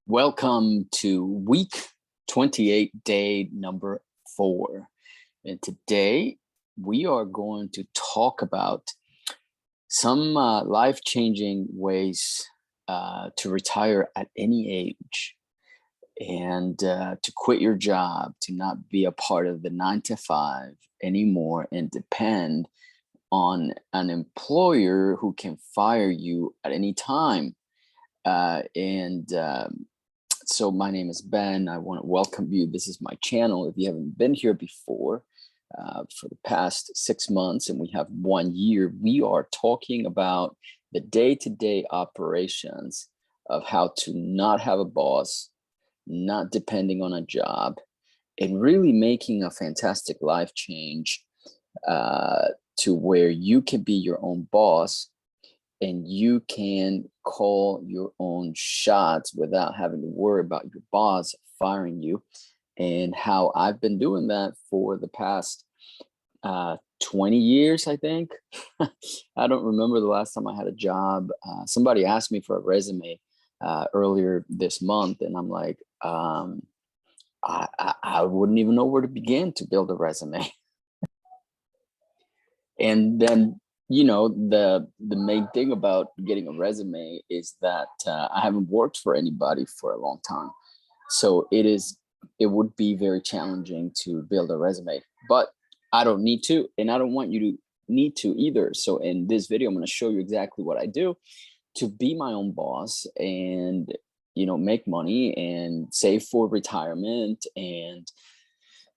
Welcome to week 28, day number 4. And today we are going to talk about some life-changing ways to retire at any age and to quit your job, to not be a part of the 9 to 5 anymore and depend on an employer who can fire you at any time. So my name is Ben. I want to welcome you. This is my channel. If you haven't been here before, for the past 6 months, and we have 1 year, we are talking about the day-to-day operations of how to not have a boss, not depending on a job, and really making a fantastic life change to where you can be your own boss and you can call your own shots without having to worry about your boss firing you. And how I've been doing that for the past 20 years, I think. I don't remember the last time I had a job. Somebody asked me for a resume earlier this month, and I'm like, I wouldn't even know where to begin to build a resume. And then, the main thing about getting a resume is that I haven't worked for anybody for a long time. So it would be very challenging to build a resume, but I don't need to, and I don't want you to need to either. So in this video, I'm going to show you exactly what I do to be my own boss and, make money and save for retirement and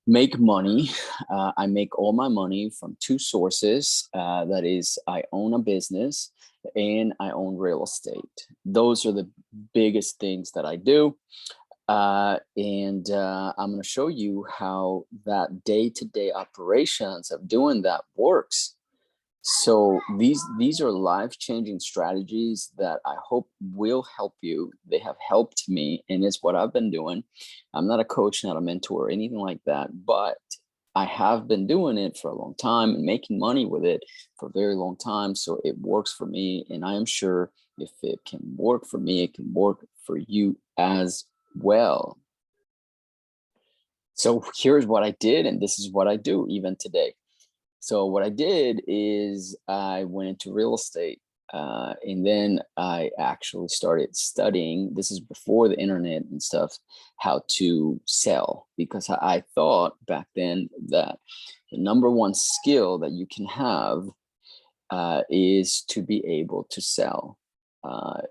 make money. I make all my money from 2 sources. That is, I own a business and I own real estate. Those are the biggest things that I do. I'm going to show you how that day-to-day operations of doing that works. So these are life-changing strategies that I hope will help you. They have helped me, and it's what I've been doing. I'm not a coach, not a mentor, or anything like that, but I have been doing it for a long time and making money with it for a very long time. So it works for me, and I am sure if it can work for me, it can work for you as well. So here's what I did, and this is what I do even today. So what I did is I went into real estate, and then I actually started studying. This is before the internet and stuff, how to sell, because I thought back then that the #1 skill that you can have is to be able to sell,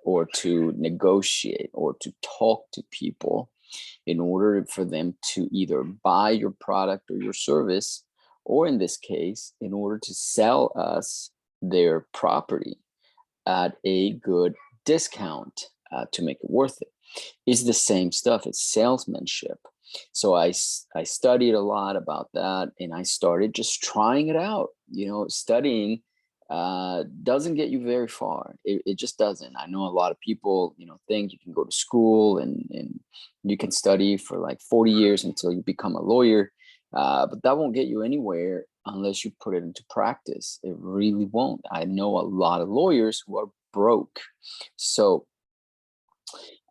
or to negotiate, or to talk to people in order for them to either buy your product or your service, or in this case, in order to sell us their property at a good discount to make it worth it. It's the same stuff. It's salesmanship. So I studied a lot about that, and I started just trying it out. Studying doesn't get you very far. It just doesn't. I know a lot of people, think you can go to school and you can study for like 40 years until you become a lawyer. But that won't get you anywhere unless you put it into practice. It really won't. I know a lot of lawyers who are broke. So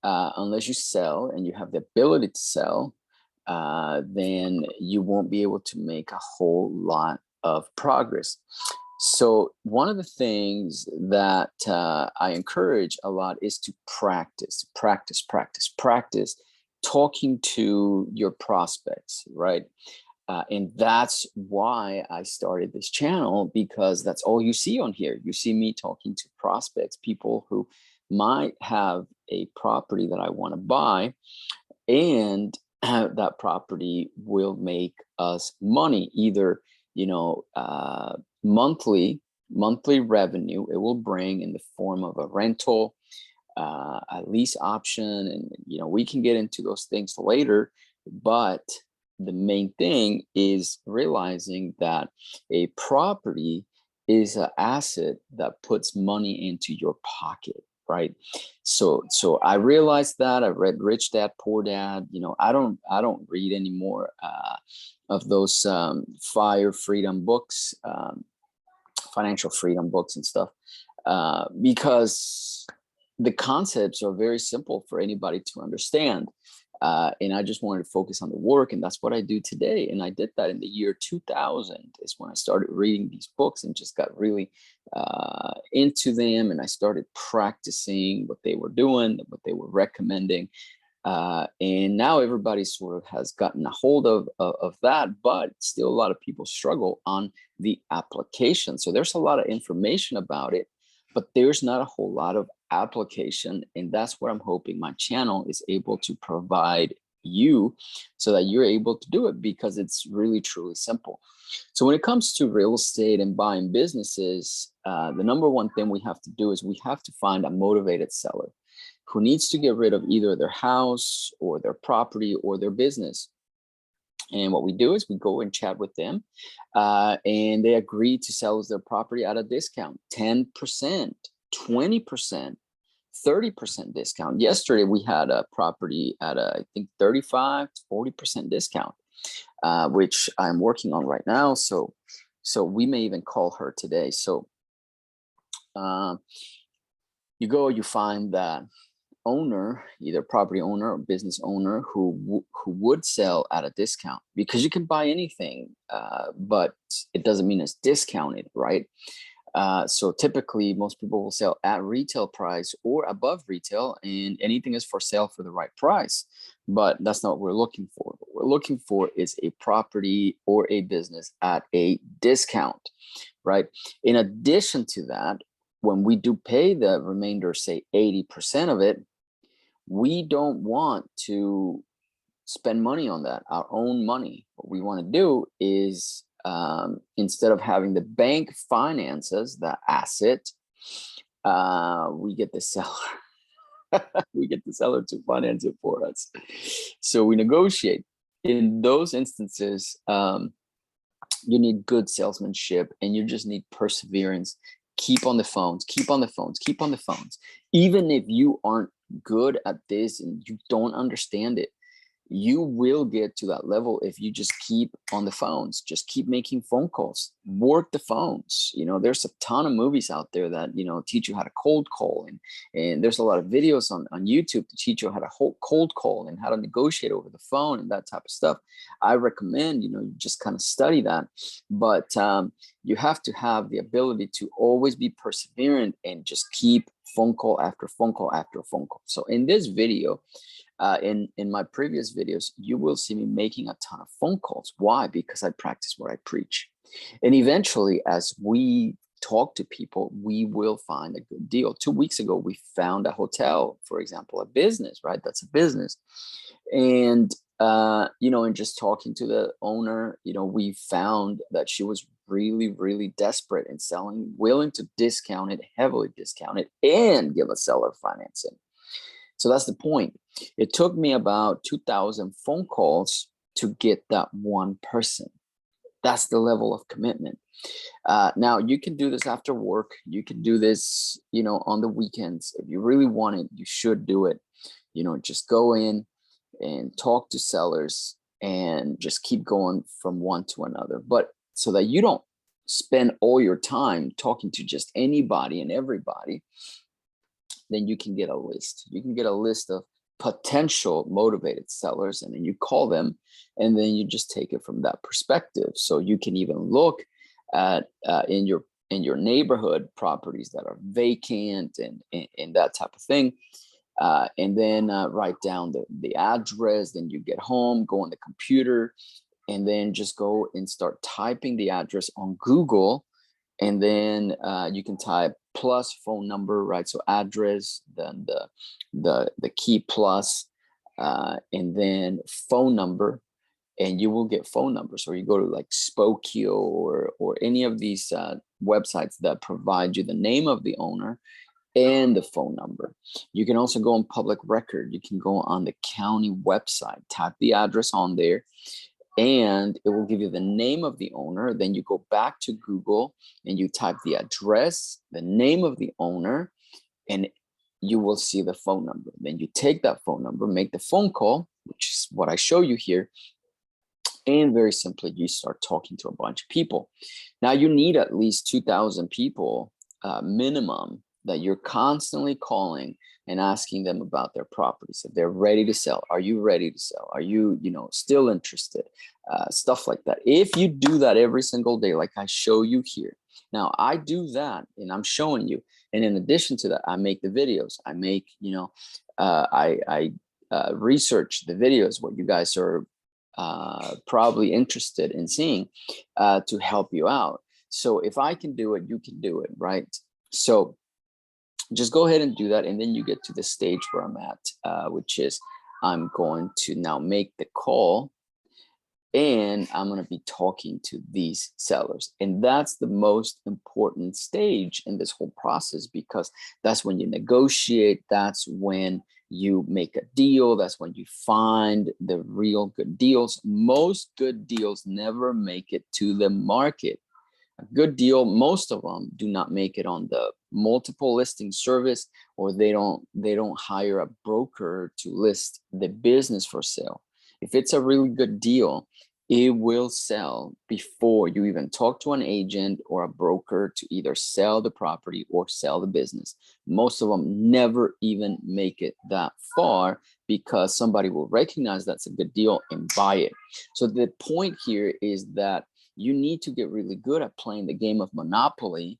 unless you sell and you have the ability to sell, then you won't be able to make a whole lot of progress. So one of the things that I encourage a lot is to practice talking to your prospects, right? And that's why I started this channel, because that's all you see on here. You see me talking to prospects, people who might have a property that I want to buy, and that property will make us money, either, monthly revenue it will bring in the form of a rental, a lease option, and we can get into those things later. But the main thing is realizing that a property is an asset that puts money into your pocket, right? So I realized that. I read Rich Dad Poor Dad. I don't read anymore of those fire freedom books, financial freedom books and stuff, because the concepts are very simple for anybody to understand. And I just wanted to focus on the work, and that's what I do today. And I did that in the year 2000 is when I started reading these books and just got really into them. And I started practicing what they were doing, what they were recommending. And now everybody sort of has gotten a hold of that, but still a lot of people struggle on the application. So there's a lot of information about it, but there's not a whole lot of application. And that's what I'm hoping my channel is able to provide you so that you're able to do it, because it's really, truly simple. So when it comes to real estate and buying businesses, the number one thing we have to do is we have to find a motivated seller who needs to get rid of either their house or their property or their business. And what we do is we go and chat with them, and they agree to sell us their property at a discount, 10%, 20%, 30% discount. Yesterday, we had a property at I think 35 to 40% discount, which I'm working on right now. So we may even call her today. So you go, you find that owner, either property owner or business owner, who would sell at a discount, because you can buy anything, but it doesn't mean it's discounted, right? So typically most people will sell at retail price or above retail, and anything is for sale for the right price. But that's not what we're looking for. What we're looking for is a property or a business at a discount, right? In addition to that, when we do pay the remainder, say 80% of it, we don't want to spend money on that, our own money. What we want to do is, instead of having the bank finances the asset, we get the seller. We get the seller to finance it for us. So we negotiate. In those instances, you need good salesmanship, and you just need perseverance. Keep on the phones, keep on the phones, keep on the phones. Even if you aren't good at this and you don't understand it, you will get to that level if you just keep on the phones. Just keep making phone calls, work the phones. There's a ton of movies out there that teach you how to cold call, and there's a lot of videos on YouTube to teach you how to cold call and how to negotiate over the phone and that type of stuff. I recommend you just kind of study that, but you have to have the ability to always be perseverant and just keep phone call after phone call after phone call. So in this video, in my previous videos, you will see me making a ton of phone calls. Why? Because I practice what I preach. And eventually, as we talk to people, we will find a good deal. 2 weeks ago, we found a hotel, for example, a business, right? That's a business. And, and just talking to the owner, we found that she was really, really desperate and selling, willing to discount it, heavily discount it, and give a seller financing. So that's the point. It took me about 2,000 phone calls to get that one person. That's the level of commitment. Now, you can do this after work. You can do this, on the weekends. If you really want it, you should do it. Just go in and talk to sellers and just keep going from one to another. But so that you don't spend all your time talking to just anybody and everybody, then you can get a list. You can get a list of potential motivated sellers, and then you call them, and then you just take it from that perspective. So you can even look at in your neighborhood properties that are vacant and that type of thing, and then write down the address. Then you get home, go on the computer, and then just go and start typing the address on Google. And then you can type plus phone number, right? So address, then the key plus, and then phone number, and you will get phone numbers. Or you go to like Spokeo or any of these websites that provide you the name of the owner and the phone number. You can also go on public record. You can go on the county website, type the address on there, and it will give you the name of the owner. Then you go back to Google and you type the address, the name of the owner, and you will see the phone number. Then you take that phone number, make the phone call, which is what I show you here. And very simply, you start talking to a bunch of people. Now you need at least 2,000 people minimum that you're constantly calling and asking them about their properties. If they're ready to sell, are you ready to sell? Are you, still interested? Stuff like that. If you do that every single day, like I show you here. Now I do that and I'm showing you. And in addition to that, I make the videos. I make, I research the videos, what you guys are probably interested in seeing to help you out. So if I can do it, you can do it, right? So just go ahead and do that. And then you get to the stage where I'm at, which is I'm going to now make the call and I'm going to be talking to these sellers. And that's the most important stage in this whole process, because that's when you negotiate. That's when you make a deal. That's when you find the real good deals. Most good deals never make it to the market. A good deal, most of them do not make it on the multiple listing service, or they don't hire a broker to list the business for sale. If it's a really good deal, it will sell before you even talk to an agent or a broker to either sell the property or sell the business. Most of them never even make it that far, because somebody will recognize that's a good deal and buy it. So the point here is that you need to get really good at playing the game of Monopoly.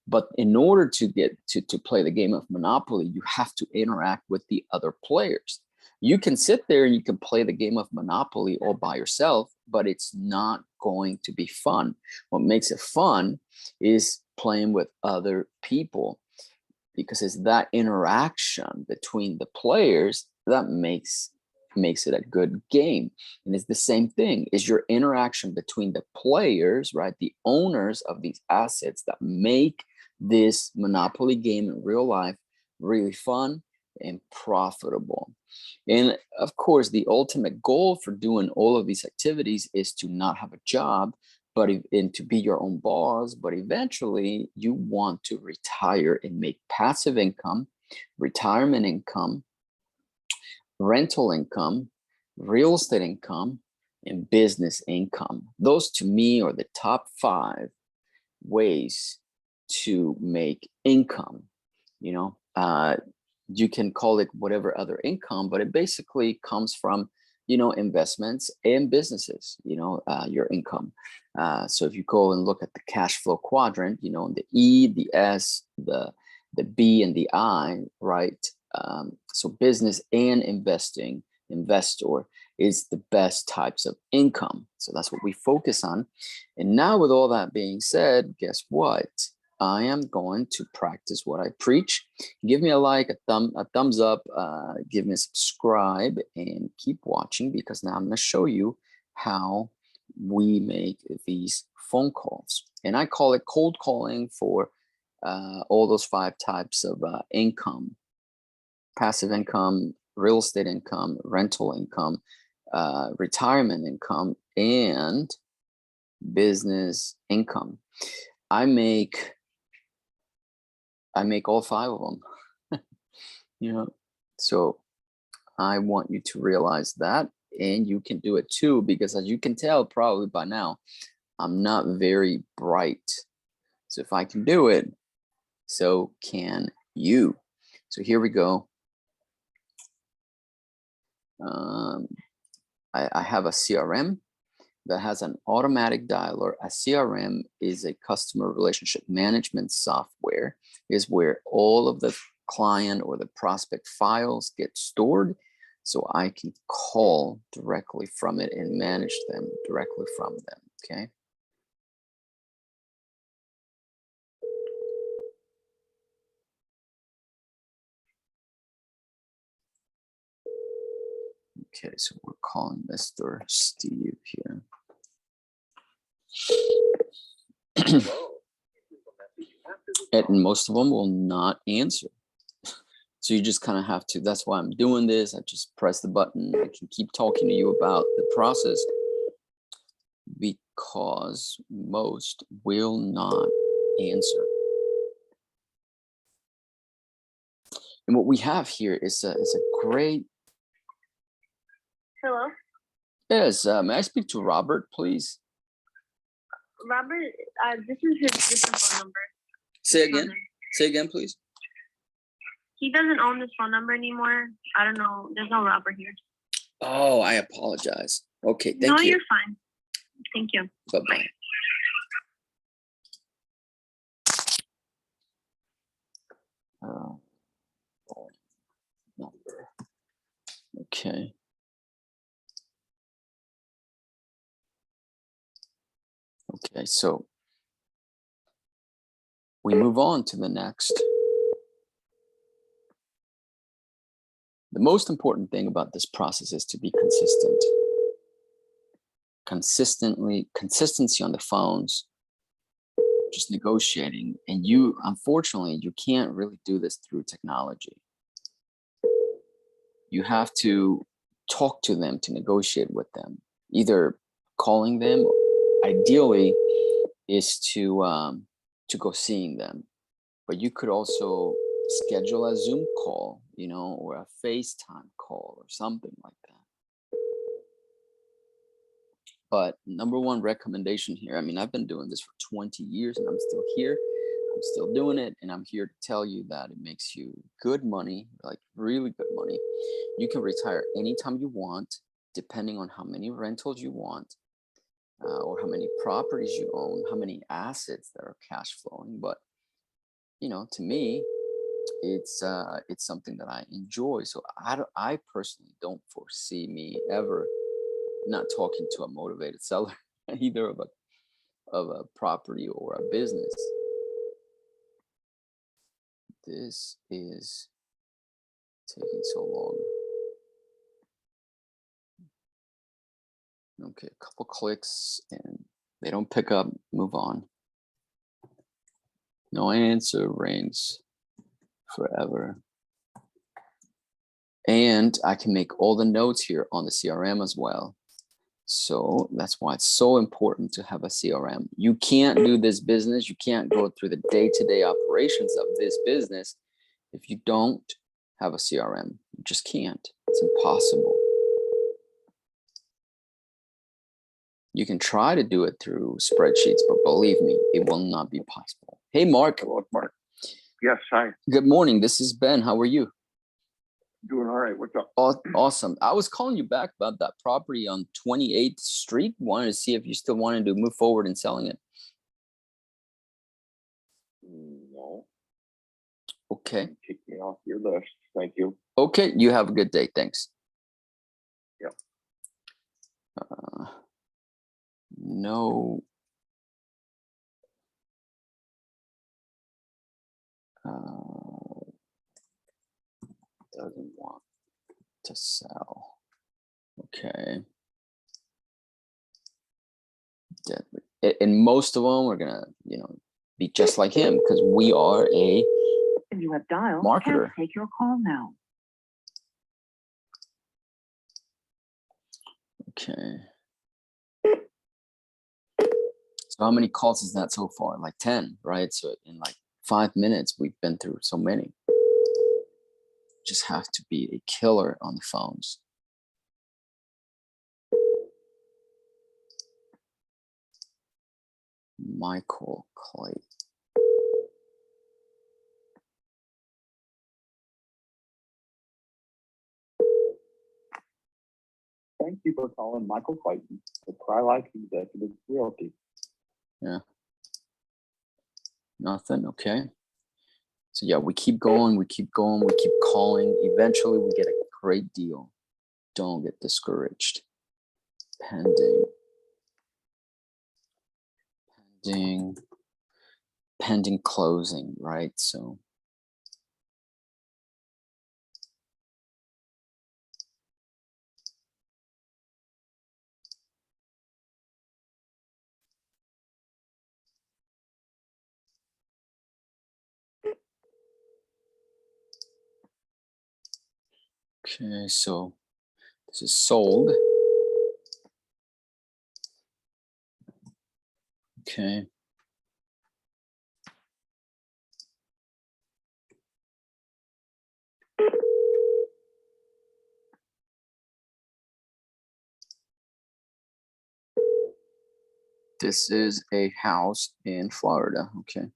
But in order to get to play the game of Monopoly, you have to interact with the other players. You can sit there and you can play the game of Monopoly all by yourself, but it's not going to be fun. What makes it fun is playing with other people, because it's that interaction between the players that makes it a good game. And it's the same thing, is your interaction between the players, right? The owners of these assets that make this Monopoly game in real life really fun and profitable. And of course, the ultimate goal for doing all of these activities is to not have a job, and to be your own boss. But eventually you want to retire and make passive income, retirement income, rental income, real estate income, and business income. Those to me are the top 5 ways to make income. You can call it whatever other income, but it basically comes from, investments and businesses, your income. So if you go and look at the cash flow quadrant, the E, the S, the B, and the I, right? So business and investor is the best types of income. So that's what we focus on. And now with all that being said, guess what? I am going to practice what I preach. Give me a like, a thumbs up, give me a subscribe, and keep watching, because now I'm going to show you how we make these phone calls. And I call it cold calling for all those 5 types of income: passive income, real estate income, rental income, retirement income, and business income. I make all 5 of them. So I want you to realize that, and you can do it too, because as you can tell probably by now, I'm not very bright. So if I can do it, so can you. So here we go. I have a CRM that has an automatic dialer. A CRM is a customer relationship management software, is where all of the client or the prospect files get stored, so I can call directly from it and manage them directly from them, okay? Okay, so we're calling Mr. Steve here. And most of them will not answer. So you just kind of have to, that's why I'm doing this. I just press the button. I can keep talking to you about the process, because most will not answer. And what we have here is a great. Hello? Yes, may I speak to Robert, please? Robert, this is his different phone number. Say again, please. He doesn't own this phone number anymore. I don't know. There's no Robert here. Oh, I apologize. Okay, thank you. No, you're fine. Thank you. Bye-bye. Number. Okay. Okay, so we move on to the next. The most important thing about this process is to be consistent. Consistency on the phones, just negotiating. And you, unfortunately, you can't really do this through technology. You have to talk to them to negotiate with them, either calling them, ideally is to go seeing them, but you could also schedule a Zoom call, you know, or a FaceTime call or something like that. But number one recommendation here, I mean, I've been doing this for 20 years and I'm still here. I'm still doing it. And I'm here to tell you that it makes you good money, like really good money. You can retire anytime you want, depending on how many rentals you want, or how many properties you own, how many assets that are cash flowing. But, you know, to me, it's something that I enjoy. So I personally don't foresee me ever not talking to a motivated seller, either of a property or a business. This is taking so long. Okay, a couple clicks and they don't pick up, move on. No answer, reigns forever. And I can make all the notes here on the CRM as well. So that's why it's so important to have a CRM. You can't do this business. You can't go through the day-to-day operations of this business if you don't have a CRM. You just can't. It's impossible. You can try to do it through spreadsheets, but believe me, it will not be possible. Hey, Mark. Hello, Mark. Yes, hi. Good morning. This is Ben. How are you? Doing all right. What's up? Awesome. I was calling you back about that property on 28th Street. Wanted to see if you still wanted to move forward in selling it. No. Okay. Kick me off your list. Thank you. Okay. You have a good day. Thanks. Yep. No. Doesn't want to sell. Okay. Deadly. And most of them are gonna, you know, be just like him because we are a you have dialed marketer. Can't take your call now. Okay. So how many calls is that so far? Like 10, right? So in like 5 minutes, we've been through so many. Just have to be a killer on the phones. Michael Clay. Thank you for calling Michael Clayton, the Cry-Life Executive Realty. Yeah. Nothing. Okay. So yeah, we keep going, we keep going, we keep calling. Eventually we get a great deal. Don't get discouraged. Pending closing, right? So okay, so this is sold. Okay. This is a house in Florida. Okay.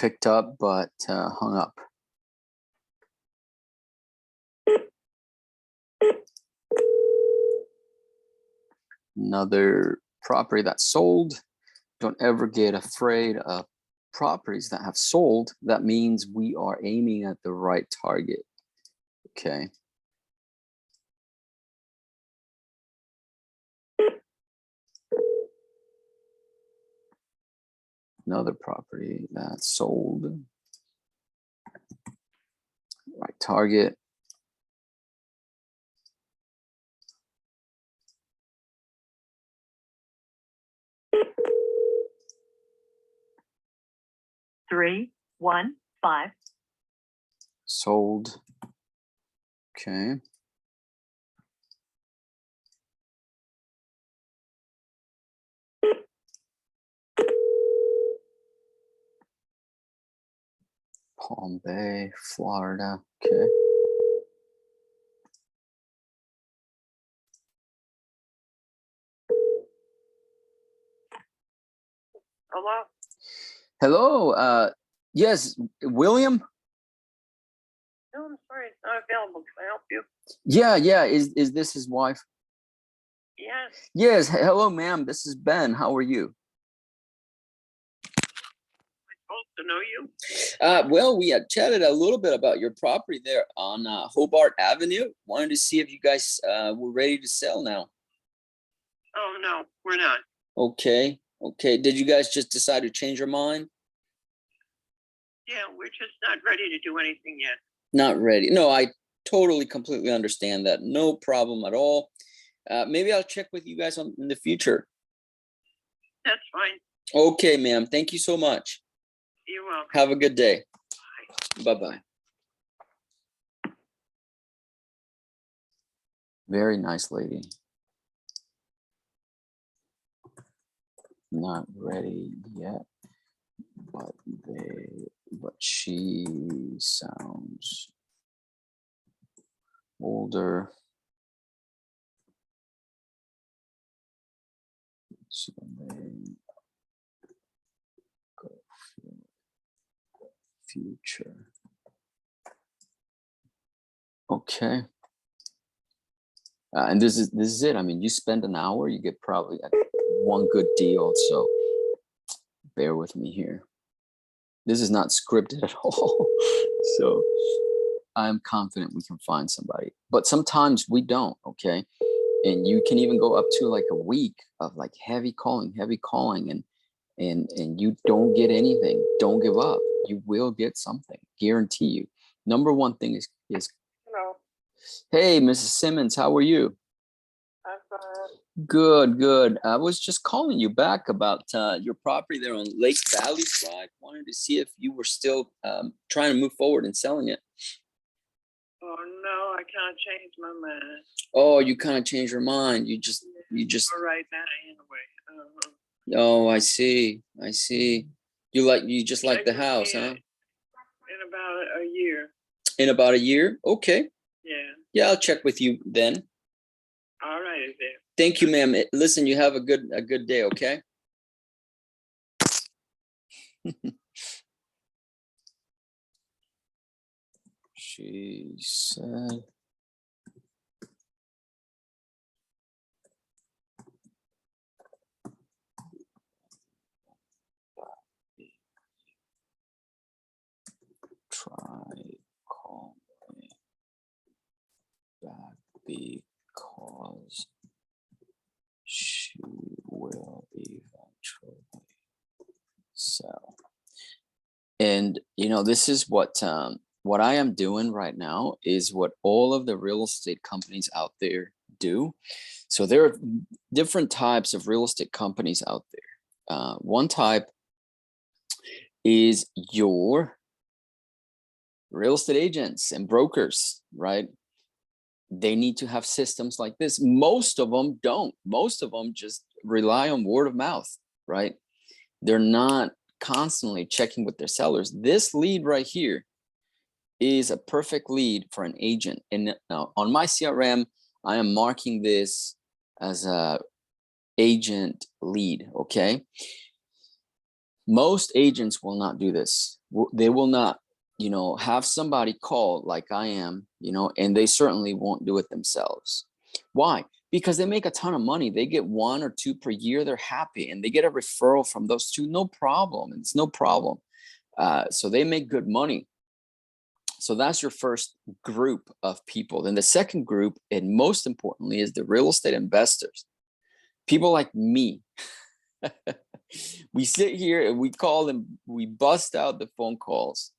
picked up, but hung up. Another property that sold. Don't ever get afraid of properties that have sold. That means we are aiming at the right target. Okay. Another property that sold. Right target. Three, one, five. Sold. Okay. Palm Bay, Florida. Okay. Hello? Hello. Yes, William. No, I'm sorry, it's not available. Can I help you? Yeah. Is this his wife? Yes. Yes. Hello, ma'am. This is Ben. How are you? I'm supposed to know you? Well, we had chatted a little bit about your property there on Hobart Avenue. Wanted to see if you guys were ready to sell now. Oh, no, we're not. Okay. Did you guys just decide to change your mind? Yeah, we're just not ready to do anything yet. Not ready. No, I totally, completely understand that. No problem at all. Maybe I'll check with you guys in the future. That's fine. Okay, ma'am. Thank you so much. You're welcome. Have a good day. Bye-bye. Very nice lady. Not ready yet, but she sounds older. So they go for future. Okay. And this is it. I mean, you spend an hour, you get probably one good deal. So bear with me here. This is not scripted at all. So I'm confident we can find somebody, but sometimes we don't. Okay. And you can even go up to like a week of like heavy calling, and you don't get anything. Don't give up. You will get something. Guarantee you. Number one thing is Hello. hey, Mrs. Simmons, how are you? I'm fine. Good. I was just calling you back about your property there on Lake Valley Drive. Wanted to see if you were still trying to move forward and selling it. Oh, no, I can't change my mind. Oh, you kind of changed your mind. You just. For right now, anyway. Oh, I see. You just like the house, huh? In about a year. In about a year? Okay. Yeah. Yeah, I'll check with you then. All right, is there? Thank you, ma'am. Listen, you have a good day, okay? She said. Try call me back because she will eventually sell. And this is what I am doing right now is what all of the real estate companies out there do. So there are different types of real estate companies out there. One type is your real estate agents and brokers, right? They need to have systems like this. Most of them don't. Most of them just rely on word of mouth, right? They're not constantly checking with their sellers. This lead right here is a perfect lead for an agent. And now on my CRM, I am marking this as a agent lead, okay? Most agents will not do this. They will not, have somebody call like I am, and they certainly won't do it themselves. Why? Because they make a ton of money. They get 1 or 2 per year. They're happy, and they get a referral from those 2. No problem. It's no problem. So they make good money. So that's your first group of people. Then the second group, and most importantly, is the real estate investors. People like me. We sit here and we call them, we bust out the phone calls,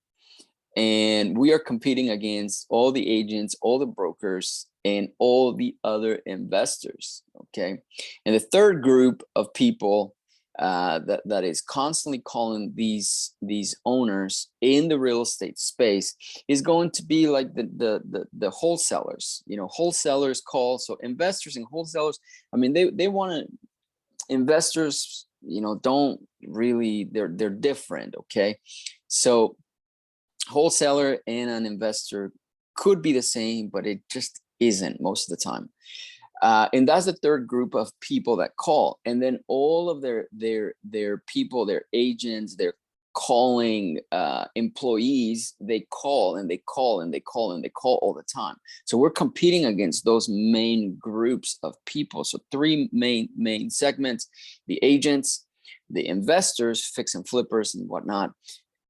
and we are competing against all the agents, all the brokers, and all the other investors. Okay. And the third group of people that is constantly calling these owners in the real estate space is going to be like the wholesalers. Wholesalers call. So investors and wholesalers, I mean, they want to, investors, don't really, they're different. Okay. So wholesaler and an investor could be the same, but it just isn't most of the time. And that's the third group of people that call. And then all of their people, their agents, their calling employees, they call and they call and they call and they call all the time. So we're competing against those main groups of people. So 3 main segments: the agents, the investors, fix and flippers and whatnot,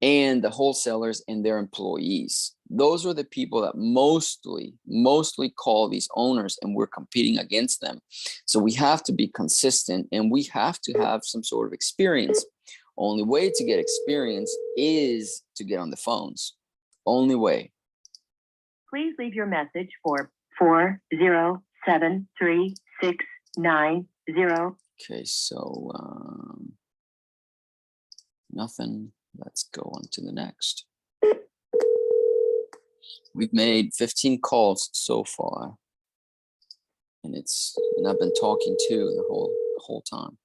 and the wholesalers and their employees. Those are the people that mostly call these owners, and we're competing against them. So we have to be consistent, and we have to have some sort of experience. Only way to get experience is to get on the phones. Only way. Please leave your message for 4073690. Okay, so nothing. Let's go on to the next. We've made 15 calls so far, and I've been talking too the whole time.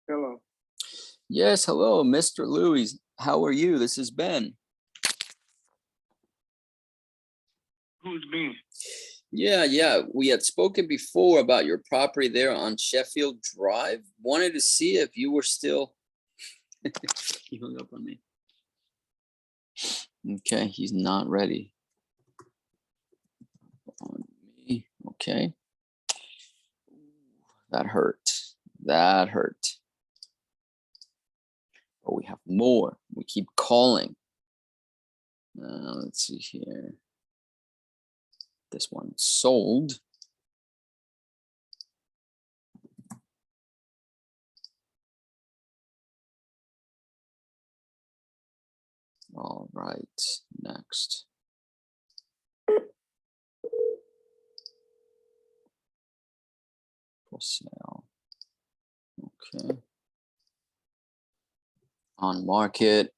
Hello. Yes, hello, Mr. Louis. How are you? This is Ben. Who's me? Yeah. We had spoken before about your property there on Sheffield Drive. Wanted to see if you were still. He hung up on me. Okay, he's not ready. On me. Okay. That hurt. But we have more. We keep calling. Let's see here. This one sold. All right, next. For sale. Okay. On market.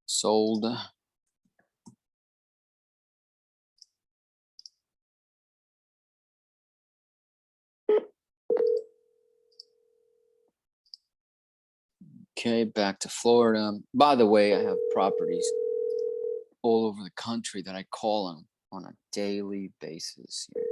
Sold. Okay, back to Florida. By the way, I have properties all over the country that I call on a daily basis here.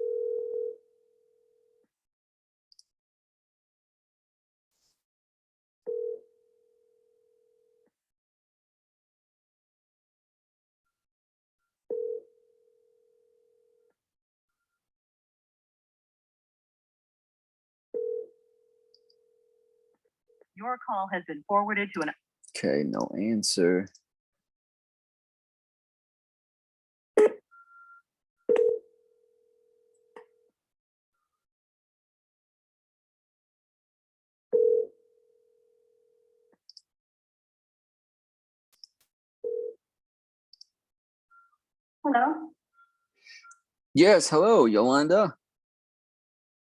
Your call has been forwarded to an. Okay, no answer. Hello? Yes, hello, Yolanda.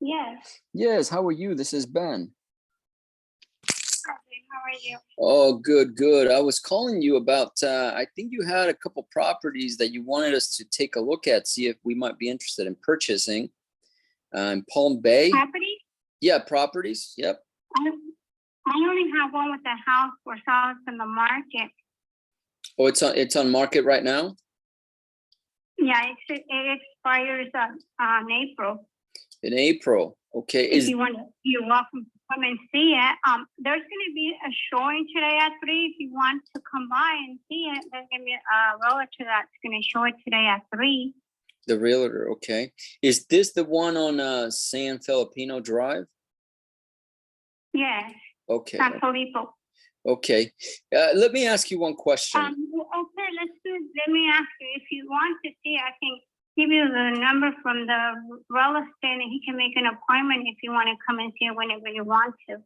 Yes. Yes, how are you? This is Ben. How are you? Oh, good. I was calling you about, I think you had a couple properties that you wanted us to take a look at, see if we might be interested in purchasing in Palm Bay. Property? Yeah, properties. Yep. I only have one with the house for sale in the market. Oh, it's on market right now? Yeah, it expires on April. In April. Okay. If you want, you're welcome to come and see it. There's going to be a showing today at 3. If you want to come by and see it, there's going to be a realtor that's going to show it today at 3. The realtor, okay. Is this the one on San Filipino Drive? Yes, Okay. San Filippo. Okay. Let me ask you one question. Okay, let me ask you, if you want to see, I can give you the number from the real estate and he can make an appointment if you want to come and see it whenever you want to.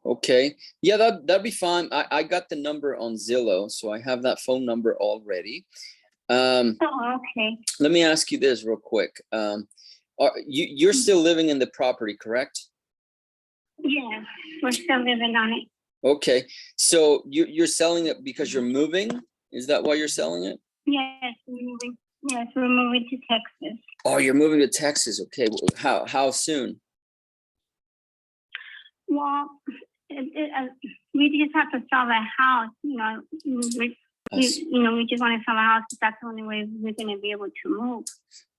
Okay. Yeah, that'd be fine. I got the number on Zillow, so I have that phone number already. Oh, okay. Let me ask you this real quick. You're still living in the property, correct? Yes, we're still living on it. Okay. So you're selling it because you're moving? Is that why you're selling it? Yes, we're moving. Yes, we're moving to Texas. Oh, you're moving to Texas. Okay. Well, how soon? Well, we just have to sell the house. We just want to sell a house. That's the only way we're going to be able to move.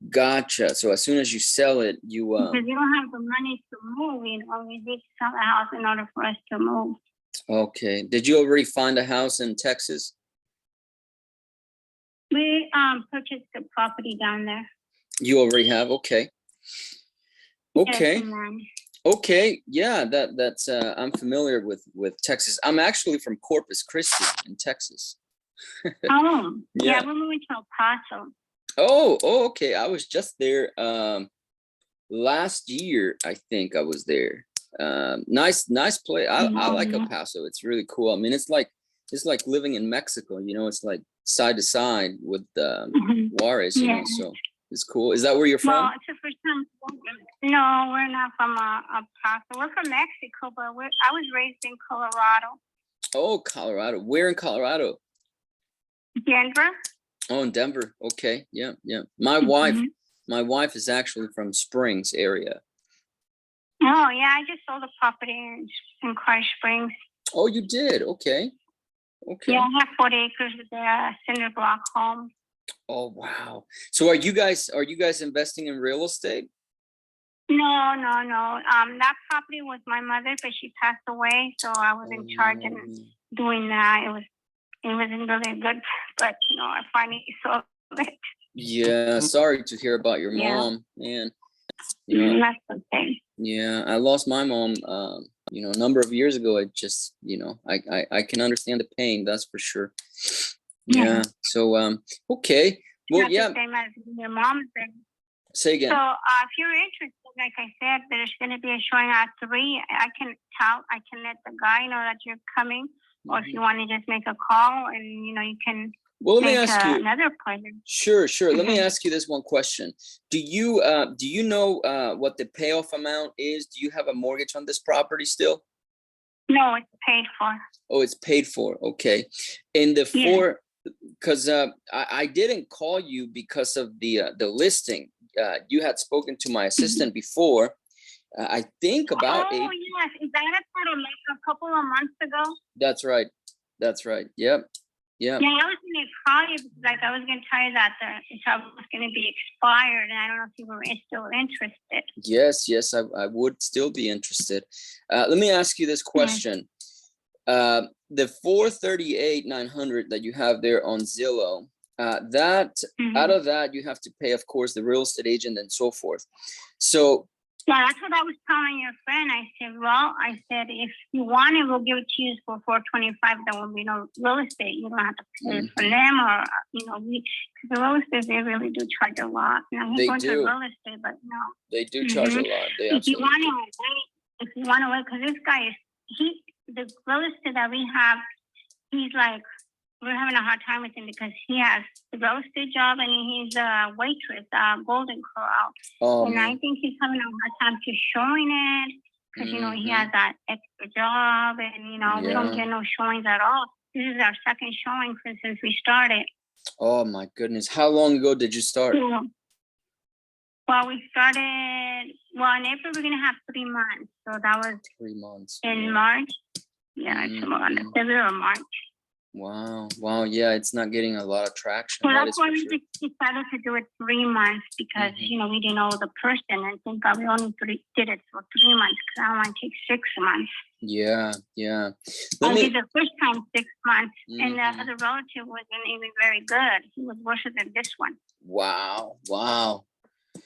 Gotcha. So as soon as you sell it, you because you don't have the money to move. We need to sell the house in order for us to move. Okay. Did you already find a house in Texas? We purchased the property down there. You already have? Okay. Okay. Yes, ma'am. Okay. Yeah, that's I'm familiar with Texas. I'm actually from Corpus Christi in Texas. Oh, Yeah. yeah, we're moving to El Paso. Oh, okay. I was just there last year. I think I was there. Nice place. I like El Paso. It's really cool. I mean, it's like living in Mexico, it's like side to side with Juarez, so it's cool. Is that where you're from? Well, it's the first time. No, we're not from El Paso. We're from Mexico, but I was raised in Colorado. Oh, Colorado. Where in Colorado? Denver. Oh, in Denver. Okay. Yeah. My wife is actually from Springs area. Oh, yeah. I just sold a property in Christ Springs. Oh, you did? Okay. Yeah, I have 40 acres with a cinder block home. Oh, wow. So are you guys investing in real estate? No. That property was my mother, but she passed away, so I was in charge of doing that. It wasn't really good, but I finally sold it. Yeah, sorry to hear about your mom, man. That's okay. Yeah, I lost my mom a number of years ago. I just, I can understand the pain, that's for sure. Yeah. So okay. Well, that's the same as your mom's thing. Say again. So if you're interested, like I said, there's going to be a showing at 3. I can let the guy know that you're coming, or if you want to just make a call and you can. Well, let me ask you another appointment. Sure. Let me ask you this one question. Do you know what the payoff amount is? Do you have a mortgage on this property still? No, it's paid for. Oh, it's paid for. Okay. And because I didn't call you because of the listing. You had spoken to my assistant before. I think about yes. Is that a couple of months ago? That's right. Yep. Yeah, I was going to call you because I was going to tell you that the job was going to be expired, and I don't know if you were still interested. Yes, I would still be interested. Let me ask you this question. The 438,900 that you have there on Zillow, out of that you have to pay, of course, the real estate agent and so forth. So yeah, that's what I was telling your friend. I said, if you want it, we'll give it to you for 425. There will be no real estate. You don't have to pay for them, or because the real estate, they really do charge a lot. They going do. To real estate, but no, they do charge a lot. They if you want to wait, because this guy the real estate that we have, he's like, we're having a hard time with him because he has the real estate job and he's a waitress, Golden Corral. And I think he's having a hard time to showing it because, he has that extra job and, we don't get no showings at all. This is our second showing since we started. Oh, my goodness. How long ago did you start? Well, we started, in April, we're going to have 3 months. So that was 3 months. In March. Yeah, it's around the middle of March. Wow. Wow. Yeah, it's not getting a lot of traction. So That that's is why for we sure. decided to do it 3 months because, Mhm. you know, we didn't know the person. And thank God we only did it for 3 months because I want to take 6 months. Yeah. Yeah. Let I me. did the first time 6 months, and the Mhm. other relative wasn't even very good. He was worse than this one. Wow. Wow.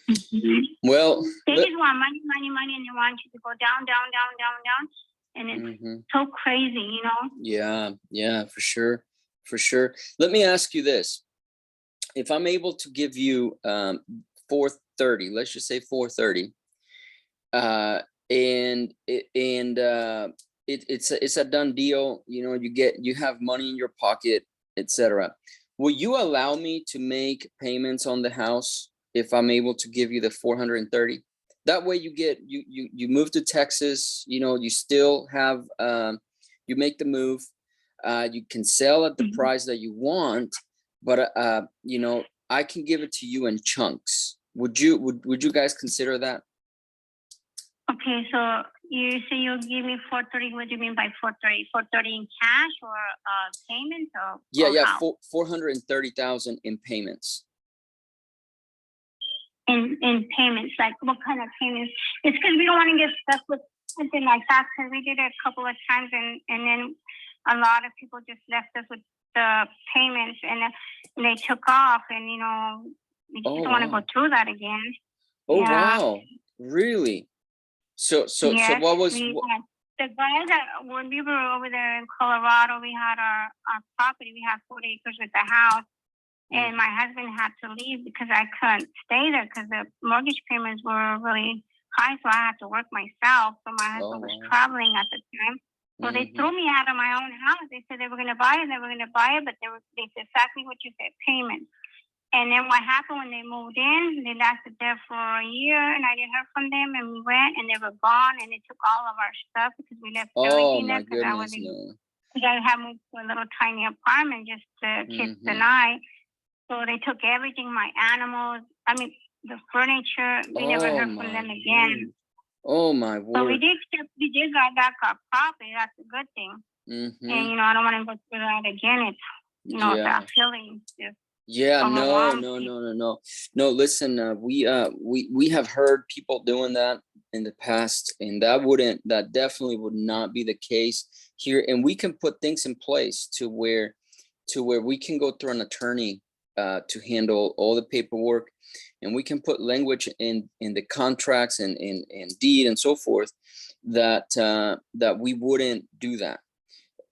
Mhm. Well. They just want money, money, money, and they want you to go down, down, down, down, down. And it's Mhm. so crazy, you know? Yeah. Yeah. For sure. For sure. Let me ask you this: if I'm able to give you 430, let's just say 430, uh, it's a done deal. You know, you have money in your pocket, etc. Will you allow me to make payments on the house if I'm able to give you the 430? That way you move to Texas, you know, you still have you make the move, you can sell at the Mhm. price that you want, but you know, I can give it to you in chunks. Would you guys consider that? Okay, so you say you'll give me 430. What do you mean by 430? 430 in cash or payments Yeah, or yeah, how? 430,000 in payments. In payments, like what kind of payments? It's because we don't want to get stuck with something like that because we did it a couple of times and then a lot of people just left us with the payments and they took off and you know we just Oh don't want to go wow. through that again. Oh Yeah. wow. Really? So Yes, what was we had the guy that when we were over there in Colorado, we had our property. We had 40 acres with the house. And my husband had to leave because I couldn't stay there because the mortgage payments were really high. So I had to work myself. So my Oh husband was wow. traveling at the time. So they Mhm. threw me out of my own house. They said they were going to buy it. They were going to buy it, but they said exactly what you said, payment. And then what happened when they moved in, they lasted there for a year and I didn't hear from them and we went and they were gone and they took all of our stuff because we left Oh everything there my because goodness, no. I had moved to a little tiny apartment just the kids and Mhm. I. So they took everything, my animals, I mean, the furniture. We never Oh heard from my them again. word. Oh my So word. we did got back our property. That's a good thing. And, Mhm. you know, I don't want to go through that again. It's, you know, Yeah. that feeling just Yeah, no, overwhelms no, me. no, no, no. No, listen, we have heard people doing that in the past, and that definitely would not be the case here. And we can put things in place to where we can go through an attorney to handle all the paperwork, and we can put language in the contracts and deed and so forth that we wouldn't do that.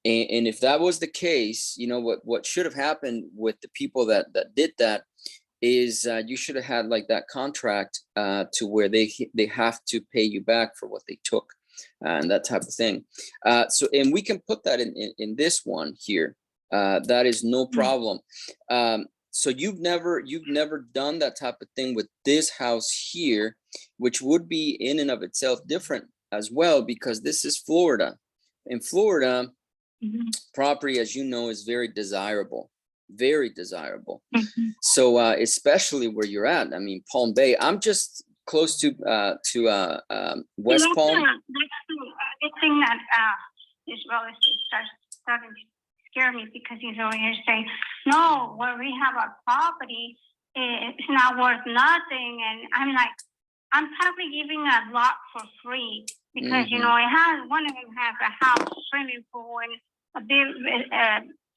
And if that was the case, you know what should have happened with the people that did that is you should have had like that contract to where they have to pay you back for what they took and that type of thing. So and we can put that in this one here. That is no problem. So you've never done that type of thing with this house here, which would be in and of itself different as well because this is Florida. In Florida, Mhm. property, as you know, is very desirable. Mhm. So especially where you're at, I mean, Palm Bay. I'm just close to See, West Palm. that's the thing that this real estate starting to scare me because he's over here saying, no, where we have our property, it's not worth nothing. And I'm like, I'm probably giving a lot for free because, you know, one of them has a house, swimming pool, and a big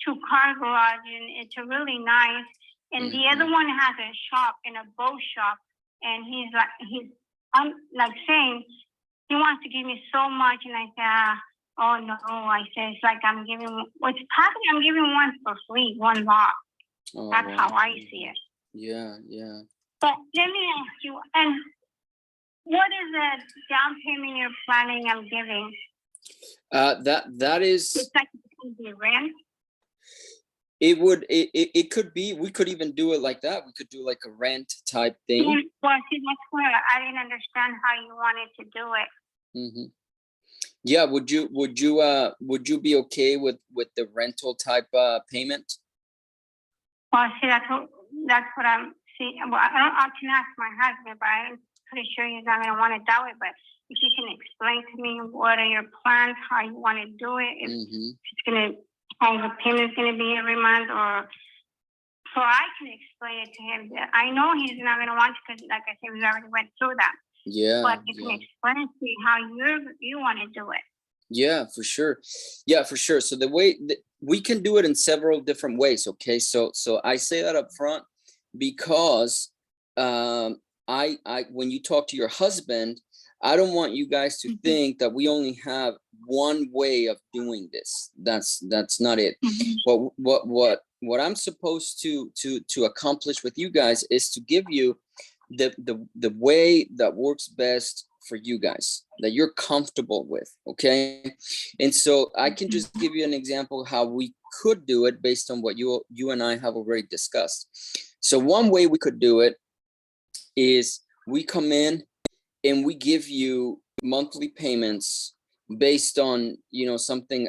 2-car garage, and it's a really nice. And the other one has a shop and a bow shop. And I'm like saying, he wants to give me so much. And I said, oh no, I said, it's like I'm giving one for free, one lot. Oh, That's wow. how I see it. Yeah, yeah. But let me ask you, and what is the down payment you're planning on giving? That is, It's like the rent. it could be, we could even do it like that. We could do like a rent type thing. Well, see, that's where I didn't understand how you wanted to do it. Hmm. Yeah, would you be okay with the rental type payment? Well, see, that's what I'm seeing. Well, I can ask my husband, but I'm pretty sure he's not going to want it that way. But if you can explain to me what are your plans, how you want to do it, if it's going to how the payment's gonna be every month, or so I can explain it to him. That I know he's not gonna want to, because like I said, we already went through that. Yeah. But you can explain to me how you want to do it. Yeah, for sure. Yeah, for sure. So the way that we can do it in several different ways. Okay. So I say that up front because when you talk to your husband, I don't want you guys to think that we only have one way of doing this. That's not it. What I'm supposed to accomplish with you guys is to give you the way that works best for you guys, that you're comfortable with. Okay. And so I can just give you an example how we could do it based on what you and I have already discussed. So one way we could do it is we come in and we give you monthly payments based on, you know,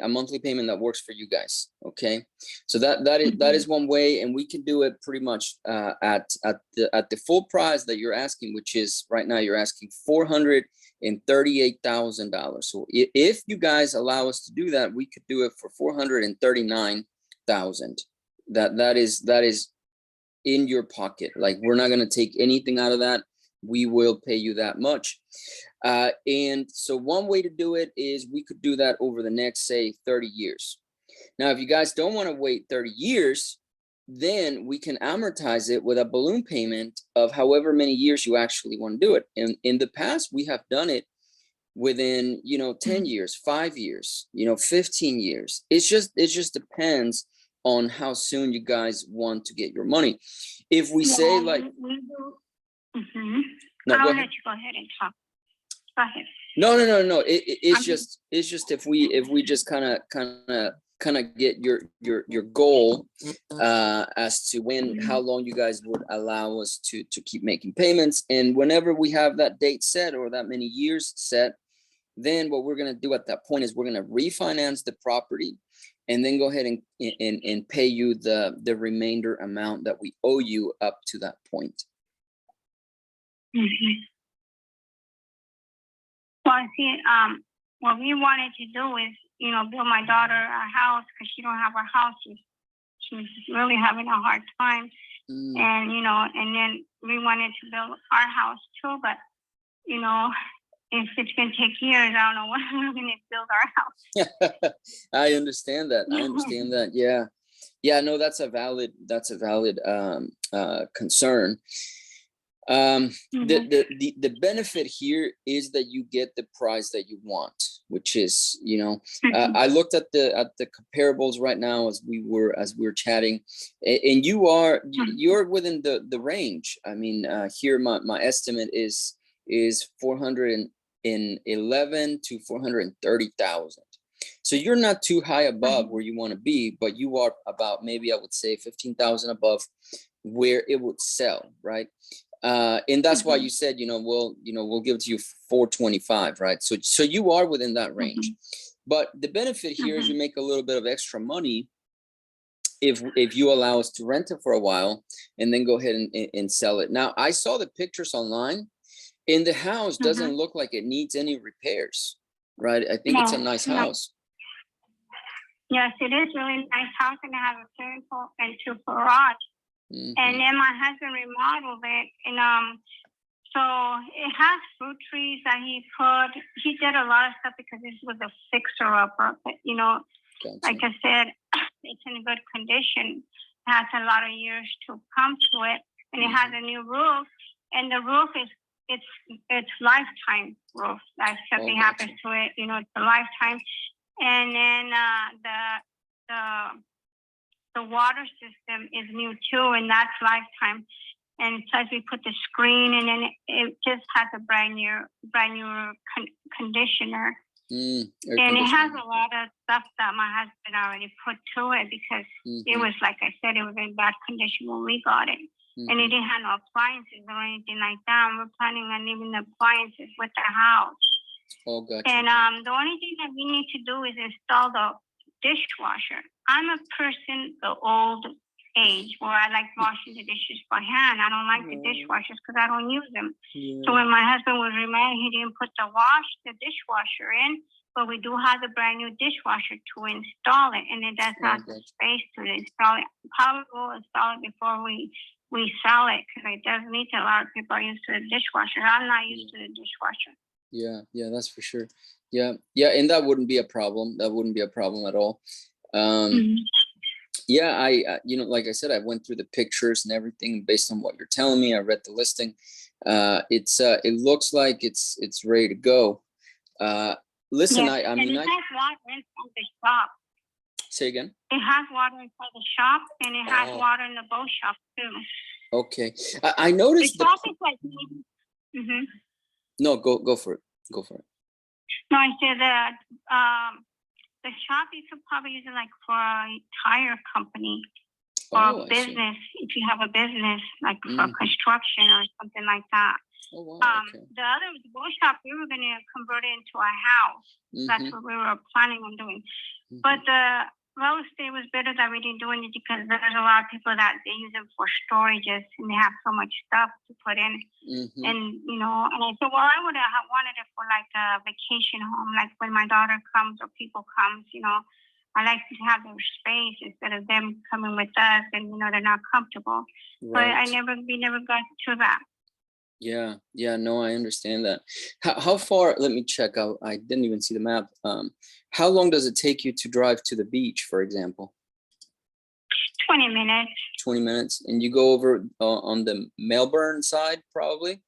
a monthly payment that works for you guys. Okay. So that is one way, and we can do it pretty much at the full price that you're asking, which is right now you're asking $438,000. So if you guys allow us to do that, we could do it for $439,000. That is in your pocket. Like, we're not going to take anything out of that. We will pay you that much. And so one way to do it is we could do that over the next, say, 30 years. Now, if you guys don't want to wait 30 years, then we can amortize it with a balloon payment of however many years you actually want to do it. And in the past, we have done it within, 10 years, 5 years, 15 years. It just depends on how soon you guys want to get your money. If we say like, we do. no, I'll go let ahead. you go ahead and talk. Go ahead. No. It's just if we just kind of get your goal as to how long you guys would allow us to keep making payments, and whenever we have that date set or that many years set, then what we're gonna do at that point is we're gonna refinance the property, and then go ahead and pay you the remainder amount that we owe you up to that point. Well, see, what we wanted to do is, build my daughter a house, because she don't have a house. She's really having a hard time. And, and then we wanted to build our house too, but, if it's going to take years, I don't know when we're going to build our house. I understand that. Yeah. No, that's a valid concern. The benefit here is that you get the price that you want, which is, I looked at the comparables right now as we were chatting, and you're within the range. I mean, here my estimate is 411 to 430,000. So you're not too high above where you want to be, but you are about, maybe I would say, 15,000 above where it would sell, right? And that's why you said, we'll give it to you 425, right? So you are within that range. But the benefit here is you make a little bit of extra money if you allow us to rent it for a while and then go ahead and sell it. Now, I saw the pictures online, and the house doesn't look like it needs any repairs, right? I think it's a nice house. Yes, it is really nice house, and it has a swimming pool and 2 garage. And then my husband remodeled it, and so it has fruit trees that he did a lot of stuff, because this was a fixer-upper, but Gotcha. like I said, it's in good condition. It has a lot of years to come to it, and it has a new roof, and the roof is it's lifetime roof. If something happens to it, it's a lifetime. And then the water system is new too, and that's lifetime. And plus we put the screen, and then it just has a brand new conditioner. And it has a lot of stuff that my husband already put to it, because it was, like I said, it was in bad condition when we got it. And it didn't have no appliances or anything like that. And we're planning on leaving the appliances with the house. Oh, gotcha. And the only thing that we need to do is install the dishwasher. I'm a person the old age where I like washing the dishes by hand. I don't like the dishwashers because I don't use them. So when my husband was remarried, he didn't put the dishwasher in. but we do have the brand new dishwasher to install it, and it does not have the space to install it. Probably will install it before we sell it, because it does need to. A lot of people are used to the dishwasher. I'm not used to the dishwasher. Yeah, that's for sure. Yeah, and that wouldn't be a problem. That wouldn't be a problem at all. Yeah, I you know, like I said, I went through the pictures and everything based on what you're telling me. I read the listing. It looks like it's ready to go. Listen, Yes, I and mean, it has water inside the shop. say again. It has water inside the shop, and it has water in the boat shop too. Okay, I The noticed shop is like. No, go for it. Go for it. No, I said that the shop you could probably use it like for a tire company or Oh, a business, if you have a business like for construction or something like that. Oh, wow. Okay. The boat shop, we were going to convert it into a house. That's what we were planning on doing. But the real estate was better that we didn't do it because there's a lot of people that they use them for storages and they have so much stuff to put in. And, you know, and I said, well, I would have wanted it for like a vacation home, like when my daughter comes or people comes, you know, I like to have their space instead of them coming with us and, you know, they're not comfortable. Right. But we never got to that. Yeah, no, I understand that. How far, let me check out, I didn't even see the map. How long does it take you to drive to the beach, for example? 20 minutes. 20 minutes. And you go over on the Melbourne side, probably?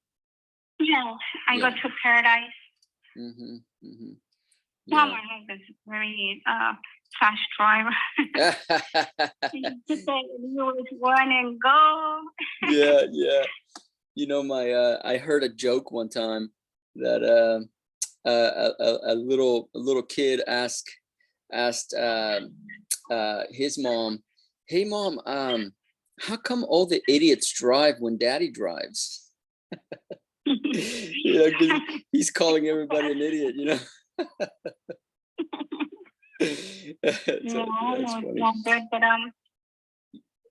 Yeah, I go to Paradise. Yeah. My husband's very fast driver. He always run and go. Yeah. You know, I heard a joke one time that a little kid asked his mom, "Hey mom, how come all the idiots drive when daddy drives?" You know, because he's calling everybody an idiot, you know. So, that's funny. But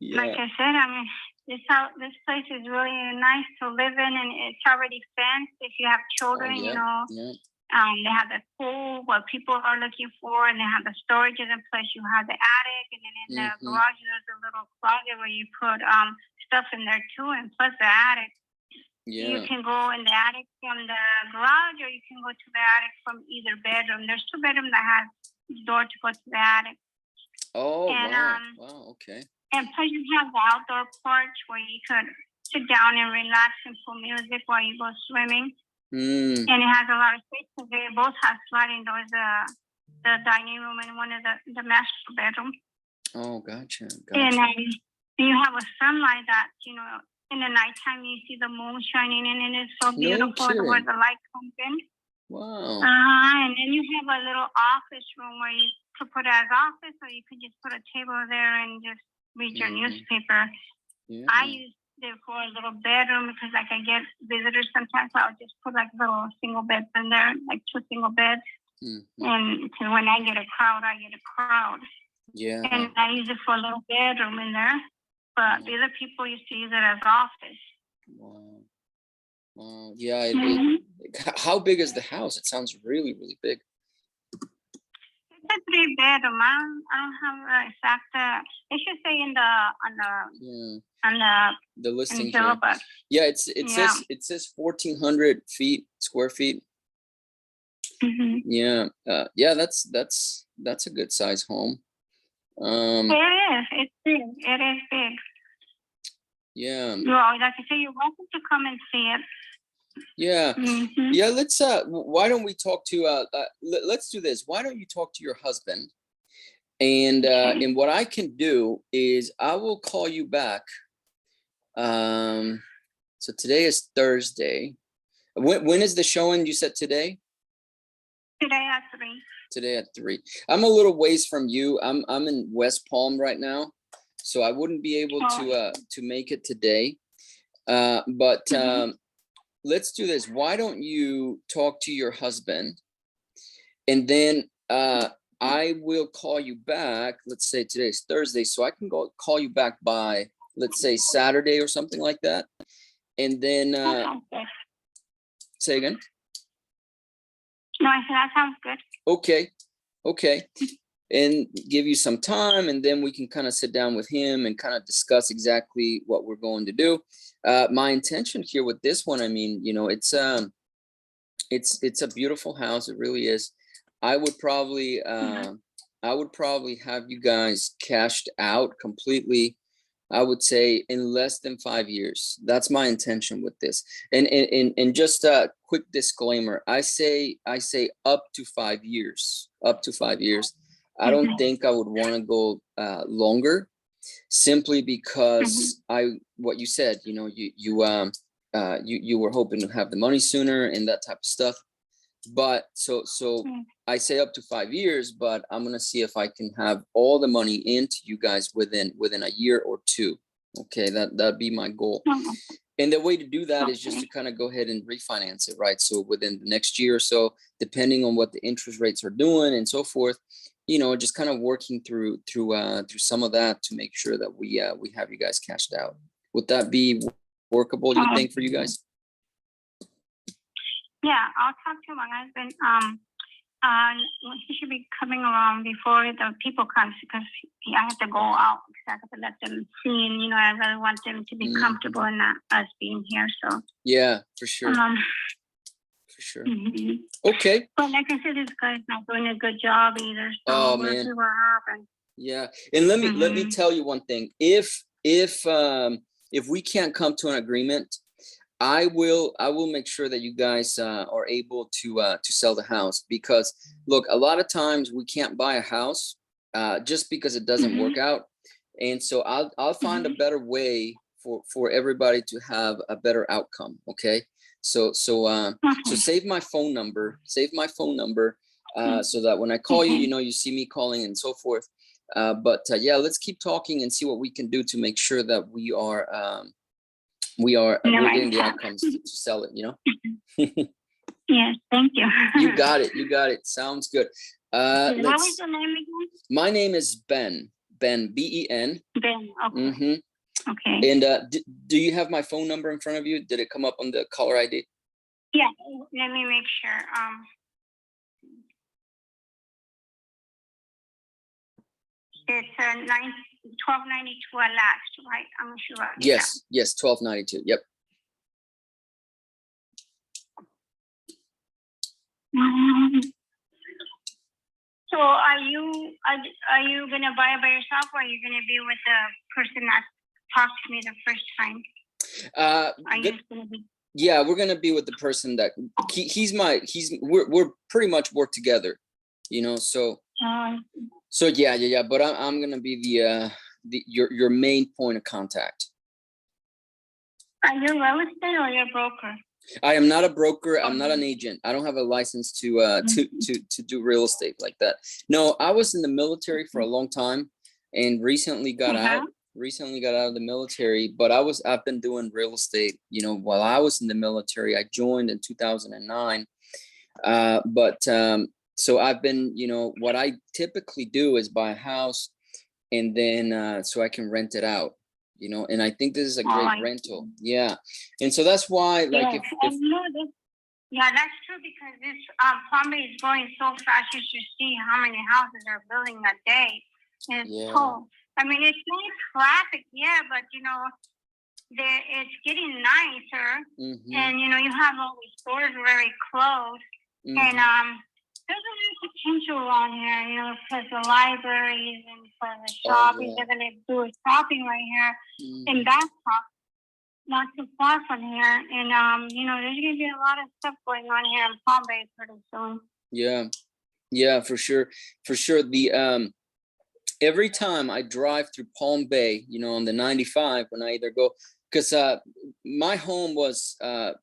like I said, I mean, this place is really nice to live in, and it's already fenced. If you have children, you know, they have the pool, what people are looking for, and they have the storages in place. You have the attic, and then in the garage there's a little closet where you put stuff in there too, and plus the attic. You can go in the attic from the garage, or you can go to the attic from either bedroom. There's 2 bedrooms that have door to go to the attic. Oh, and, wow, okay. And plus you have the outdoor porch where you could sit down and relax and put music while you go swimming. And it has a lot of space because they both have sliding doors, the dining room and one of the master bedroom. Oh, gotcha. And you have a sunlight that, you know, in the nighttime you see the moon shining in, and it's so beautiful where the light comes in. Wow. And then you have a little office room where you could put it as office, or you could just put a table there and just read your newspaper. I use it for a little bedroom because like I get visitors sometimes, so I'll just put like little single beds in there, like 2 single beds. And so when I get a crowd, I get a crowd. Yeah. And I use it for a little bedroom in there. But the other people used to use it as office. Wow. Yeah. How big is the house? It sounds really, really big. It's a 3-bedroom. I don't have the exact. It should say on the listing here. But it says 1,400 square feet. Yeah. That's a good size home. It is. It's big. It is big. Yeah. Well, like I say, you're welcome to come and see it. Yeah. Yeah. Let's. Why don't we talk to? Let's do this. Why don't you talk to your husband? And and what I can do is I will call you back. So today is Thursday. When is the showing? You said today. Today at 3. Today at 3. I'm a little ways from you. I'm in West Palm right now, so I wouldn't be able to make it today. But let's do this. Why don't you talk to your husband, and then I will call you back. Let's say today's Thursday, so I can call you back by, let's say, Saturday or something like that, and then say again. No, I said that sounds good. Okay. Okay. And give you some time, and then we can kind of sit down with him and kind of discuss exactly what we're going to do. My intention here with this one, I mean, you know, it's a beautiful house. It really is. I would probably have you guys cashed out completely, I would say, in less than 5 years. That's my intention with this. And just a quick disclaimer, I say up to 5 years. Up to 5 years. I don't think I would want to go longer, simply because what you said, you know, you were hoping to have the money sooner and that type of stuff. But so I say up to 5 years, but I'm gonna see if I can have all the money into you guys within a year or two. Okay, that'd be my goal. And the way to do that is just to kind of go ahead and refinance it, right? So within the next year or so, depending on what the interest rates are doing and so forth, you know, just kind of working through some of that to make sure that we have you guys cashed out. Would that be workable, you think, for you guys? Yeah, I'll talk to my husband. He should be coming around before the people comes, because I have to go out because I have to let them see, and you know, I really want them to be comfortable in not us being here. So yeah, for sure. For sure. Okay. But like I said, this guy's not doing a good job either. So Oh we'll man. see what happens. Yeah, and let me tell you one thing. If we can't come to an agreement, I will make sure that you guys are able to sell the house, because look, a lot of times we can't buy a house just because it doesn't work out, and so I'll find a better way for everybody to have a better outcome. Okay, so save my phone number, so that when I call you, you know, you see me calling and so forth. But yeah, let's keep talking and see what we can do to make sure that we're getting the outcomes to sell it, you know. Yes, thank you. You got it. Sounds good. What was your name again? My name is Ben, Ben. Ben, okay. Okay. And do you have my phone number in front of you? Did it come up on the caller ID? Yeah, let me make sure. It's 1292 last, right? I'm sure. Yes, 1292. Yep. So are you gonna buy it by yourself, or are you gonna be with the person that talked to me the first time? Are you gonna be? Yeah, we're gonna be with the person that we're pretty much work together, you know. So yeah. But I'm gonna be your main point of contact. Are you real estate or you're a broker? I am not a broker. I'm not an agent. I don't have a license to do real estate like that. No, I was in the military for a long time, and recently got out of the military. But I've been doing real estate, you know, while I was in the military. I joined in 2009. So I've been, you know, what I typically do is buy a house, and then so I can rent it out, you know, and I think this is a great rental. Yeah. And so that's why, like, if yeah, that's true, because this Palm Bay is growing so fast. You should see how many houses are building a day. And so, I mean, it's not traffic, yeah, but you know, it's getting nicer, and you know, you have all the stores very close, and there's a lot of potential around here, you know, because the libraries and for the shopping, they're gonna do a shopping right here in Bangkok, not too far from here, and you know, there's gonna be a lot of stuff going on here in Palm Bay pretty soon. Yeah, for sure. The every time I drive through Palm Bay, you know, on the 95, when I either go, because my home was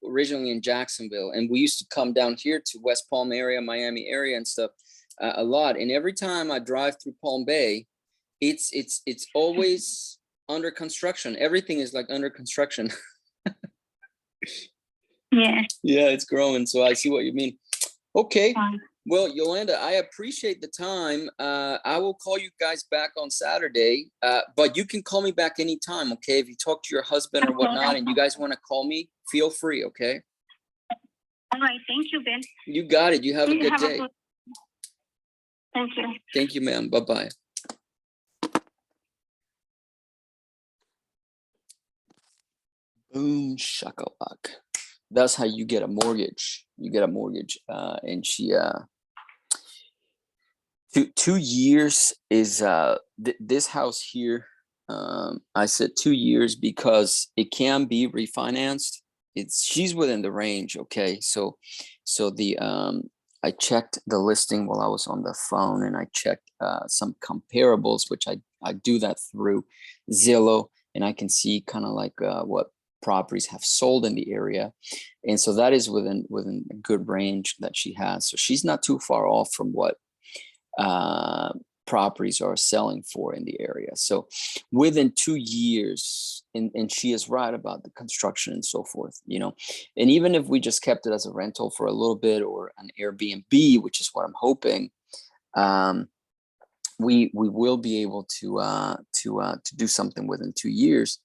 originally in Jacksonville, and we used to come down here to West Palm area, Miami area and stuff a lot. And every time I drive through Palm Bay, it's always under construction. Everything is like under construction. Yeah, it's growing. So I see what you mean. Okay. Well, Yolanda, I appreciate the time. I will call you guys back on Saturday, but you can call me back anytime, okay? If you talk to your husband or whatnot and you guys want to call me, feel free, okay? All right. Thank you, Ben. You got it. You have a You good have a day. good. Thank you. Thank you, ma'am. Bye-bye. Boom shakalak. That's how you get a mortgage. You get a mortgage. And she 2 years is this house here. I said 2 years because it can be refinanced. She's within the range. Okay, so the I checked the listing while I was on the phone, and I checked some comparables, which I do that through Zillow, and I can see kind of like what properties have sold in the area, and so that is within a good range that she has. So she's not too far off from what properties are selling for in the area. So within 2 years, and she is right about the construction and so forth, you know, and even if we just kept it as a rental for a little bit or an Airbnb, which is what I'm hoping, we will be able to do something within 2 years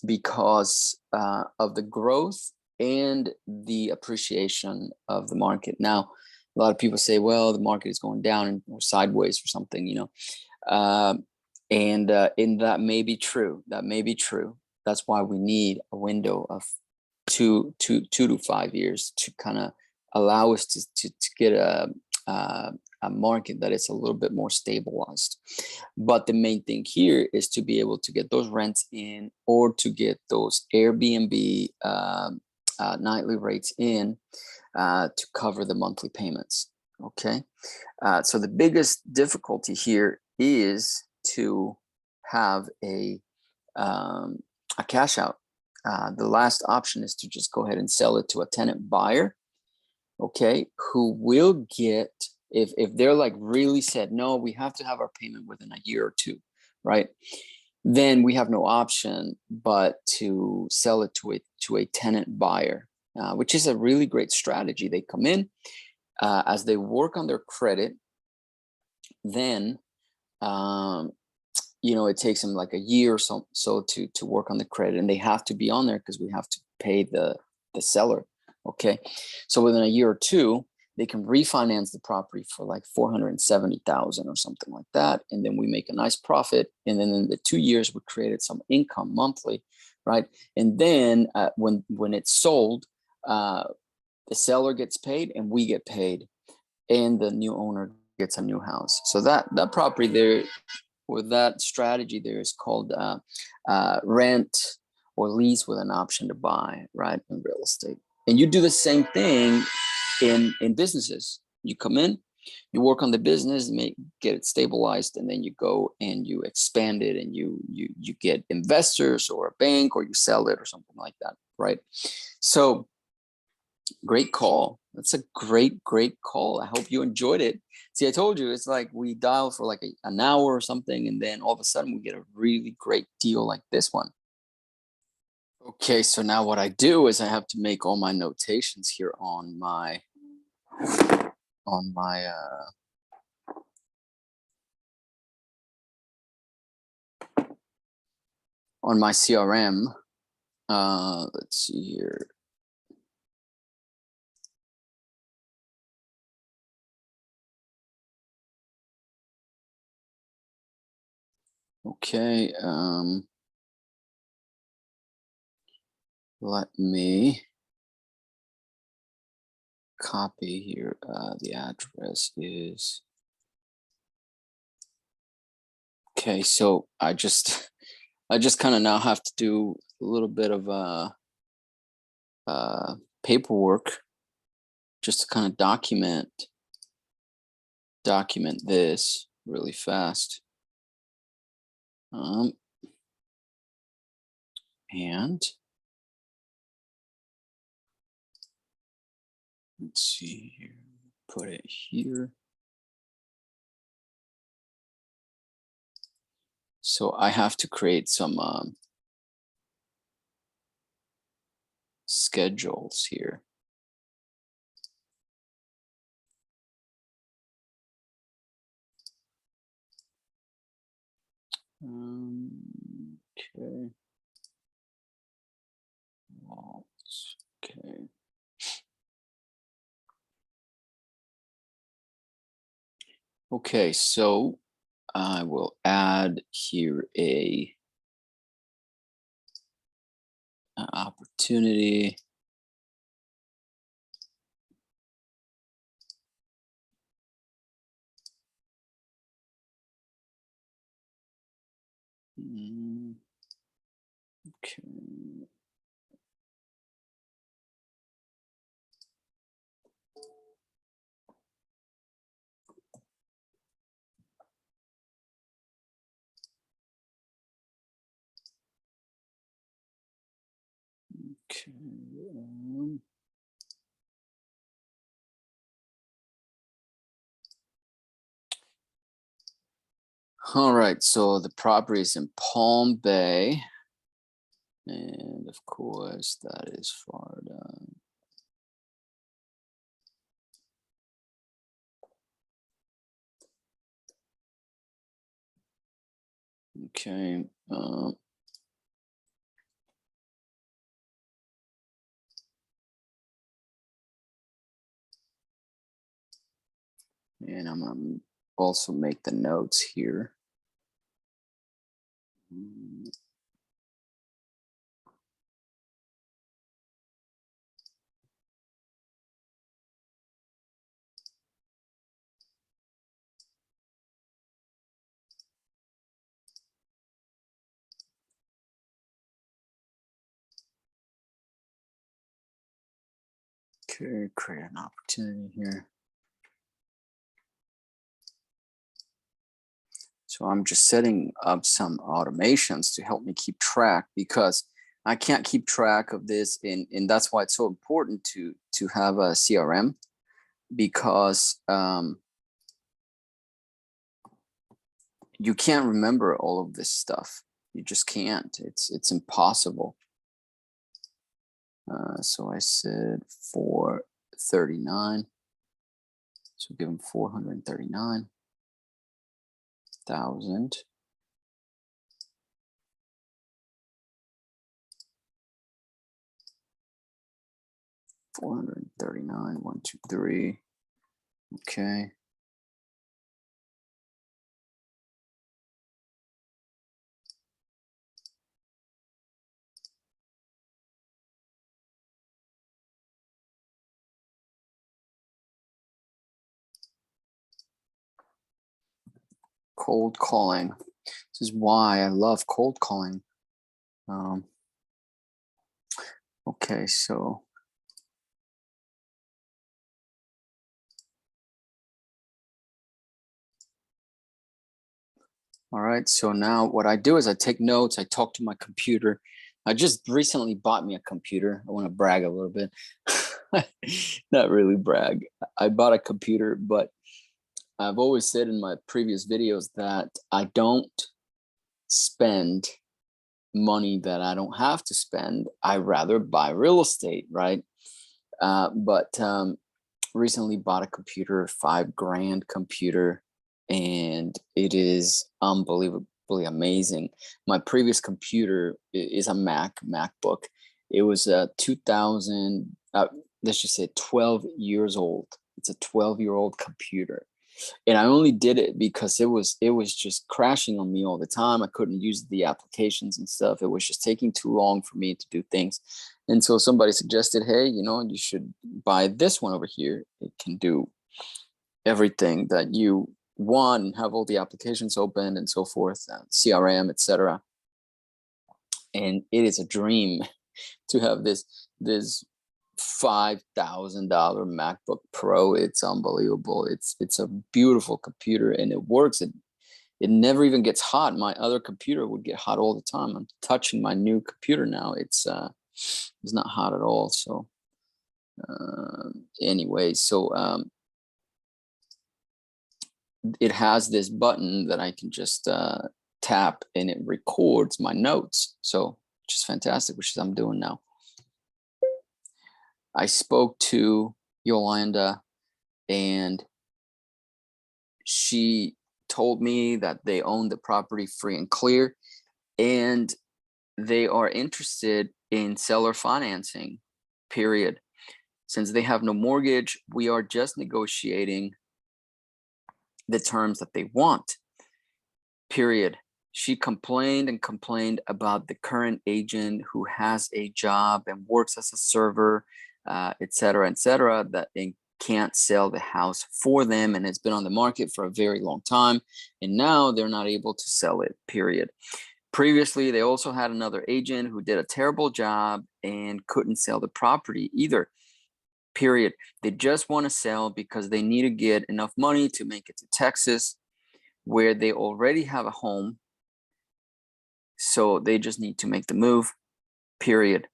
because of the growth and the appreciation of the market. Now, a lot of people say, well, the market is going down or sideways or something, you know, and that may be true. That may be true. That's why we need a window of 2 to 5 years to kind of allow us to get a market that is a little bit more stabilized. But the main thing here is to be able to get those rents in, or to get those Airbnb nightly rates in to cover the monthly payments. Okay, so the biggest difficulty here is to have a cash out. The last option is to just go ahead and sell it to a tenant buyer, okay, who will get, if they're like really said, no, we have to have our payment within a year or two, right? Then we have no option but to sell it to a tenant buyer, which is a really great strategy. They come in as they work on their credit, then you know, it takes them like a year or so to work on the credit, and they have to be on there because we have to pay the seller. Okay, so within a year or two, they can refinance the property for like 470,000 or something like that, and then we make a nice profit. And then in the 2 years, we created some income monthly, right? And then when it's sold, the seller gets paid, and we get paid, and the new owner gets a new house. So that property there, with that strategy there, is called rent or lease with an option to buy, right, in real estate. And you do the same thing in businesses. You come in, you work on the business, get it stabilized, and then you go and you expand it, and you get investors or a bank, or you sell it or something like that, right? So great call. That's a great call. I hope you enjoyed it. See, I told you, it's like we dial for like an hour or something, and then all of a sudden we get a really great deal like this one. Okay, so now what I do is I have to make all my notations here on my CRM. Let's see here. Okay, let me copy here. The address is, okay, so I just kind of now have to do a little bit of paperwork just to kind of document this really fast. And let's see here, put it here. So I have to create some schedules here. Okay. Okay. Okay, so I will add here a opportunity. Okay. Okay. All right, so the property is in Palm Bay. And of course, that is Florida. Okay. And I'm gonna also make the notes here. Okay, create an opportunity here. So I'm just setting up some automations to help me keep track, because I can't keep track of this, and that's why it's so important to have a CRM, because you can't remember all of this stuff. You just can't. It's impossible. So I said 439. So give them 439,000. $439, 1, 2, 3. Okay. Cold calling. This is why I love cold calling. Okay, so all right, so now what I do is I take notes, I talk to my computer. I just recently bought me a computer. I want to brag a little bit. Not really brag. I bought a computer, but I've always said in my previous videos that I don't spend money that I don't have to spend. I rather buy real estate, right? But recently bought a computer, $5,000 computer, and it is unbelievably amazing. My previous computer is a MacBook. It was a 2000, let's just say 12 years old. It's a 12-year-old computer. And I only did it because it was just crashing on me all the time. I couldn't use the applications and stuff. It was just taking too long for me to do things. And so somebody suggested, hey, you should buy this one over here. It can do everything that you want and have all the applications open and so forth, CRM, etc. And it is a dream to have this $5,000 MacBook Pro. It's unbelievable. It's a beautiful computer, and it works. It never even gets hot. My other computer would get hot all the time. I'm touching my new computer now. It's not hot at all. So anyway, so it has this button that I can just tap, and it records my notes. So which is fantastic, which is I'm doing now. I spoke to Yolanda, and she told me that they own the property free and clear, and they are interested in seller financing, period. Since they have no mortgage, we are just negotiating the terms that they want, period. She complained and complained about the current agent who has a job and works as a server, et cetera, that they can't sell the house for them, and it's been on the market for a very long time, and now they're not able to sell it, period. Previously, they also had another agent who did a terrible job and couldn't sell the property either, period. They just want to sell because they need to get enough money to make it to Texas, where they already have a home. So they just need to make the move, period.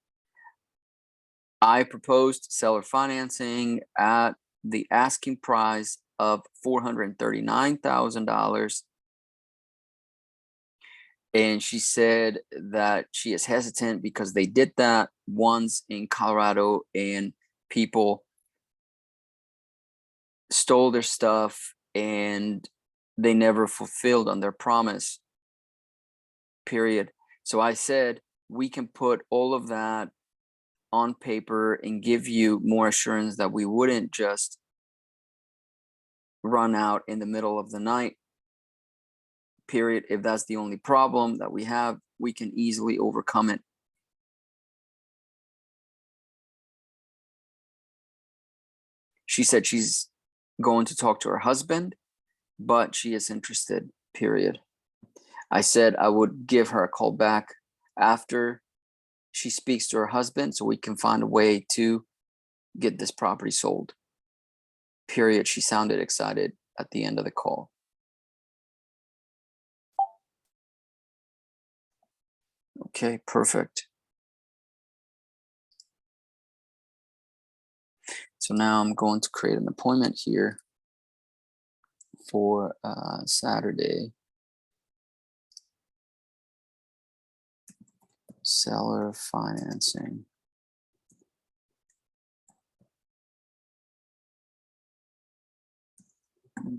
I proposed seller financing at the asking price of $439,000. And she said that she is hesitant because they did that once in Colorado and people stole their stuff and they never fulfilled on their promise, period. So I said, we can put all of that on paper and give you more assurance that we wouldn't just run out in the middle of the night, period. If that's the only problem that we have, we can easily overcome it. She said she's going to talk to her husband, but she is interested, period. I said I would give her a call back after she speaks to her husband so we can find a way to get this property sold, period. She sounded excited at the end of the call. Okay, perfect. So now I'm going to create an appointment here for Saturday. Seller financing.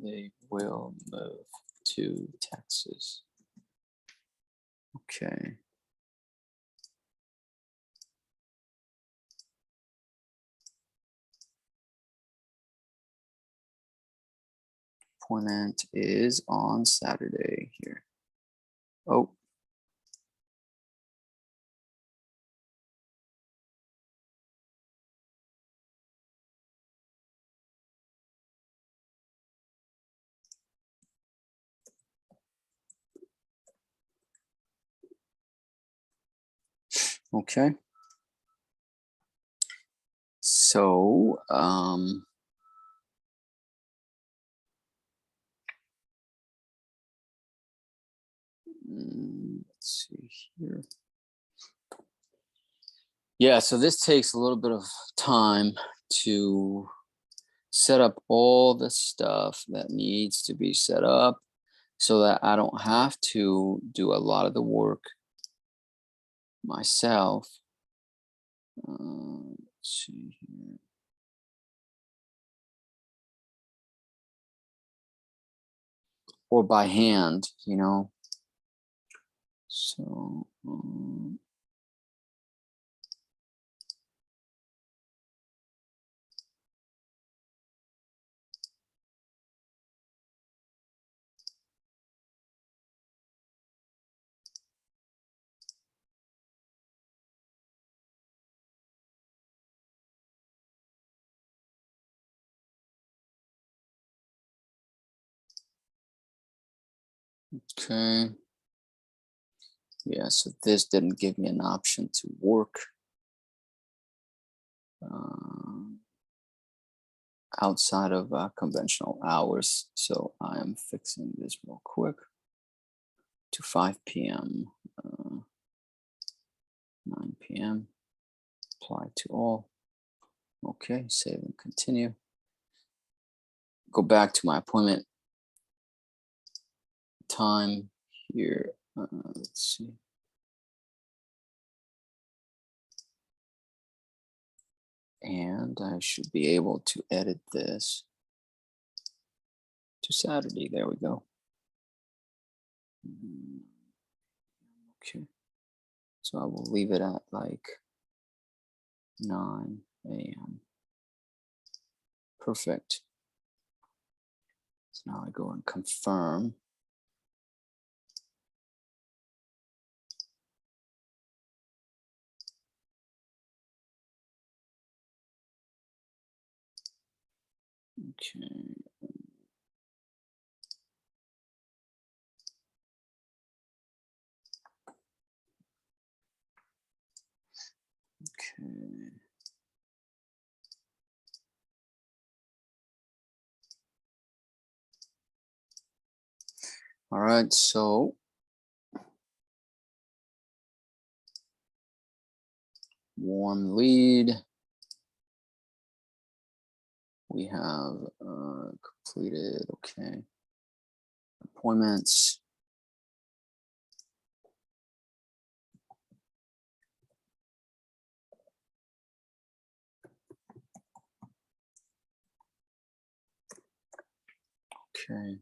They will move to Texas. Okay. Appointment is on Saturday here. Oh. Okay. So, let's see here. Yeah, so this takes a little bit of time to set up all the stuff that needs to be set up so that I don't have to do a lot of the work myself. Let's see here. Or by hand, you know. So, okay. Yeah, so this didn't give me an option to work outside of conventional hours. So I am fixing this real quick to 5 p.m. 9 p.m. Apply to all. Okay, save and continue. Go back to my appointment time here. Let's see. And I should be able to edit this to Saturday. There we go. Okay. So I will leave it at like 9 a.m. Perfect. So now I go and confirm. Okay. Okay. All right, so warm lead. We have completed, okay. Appointments. Okay.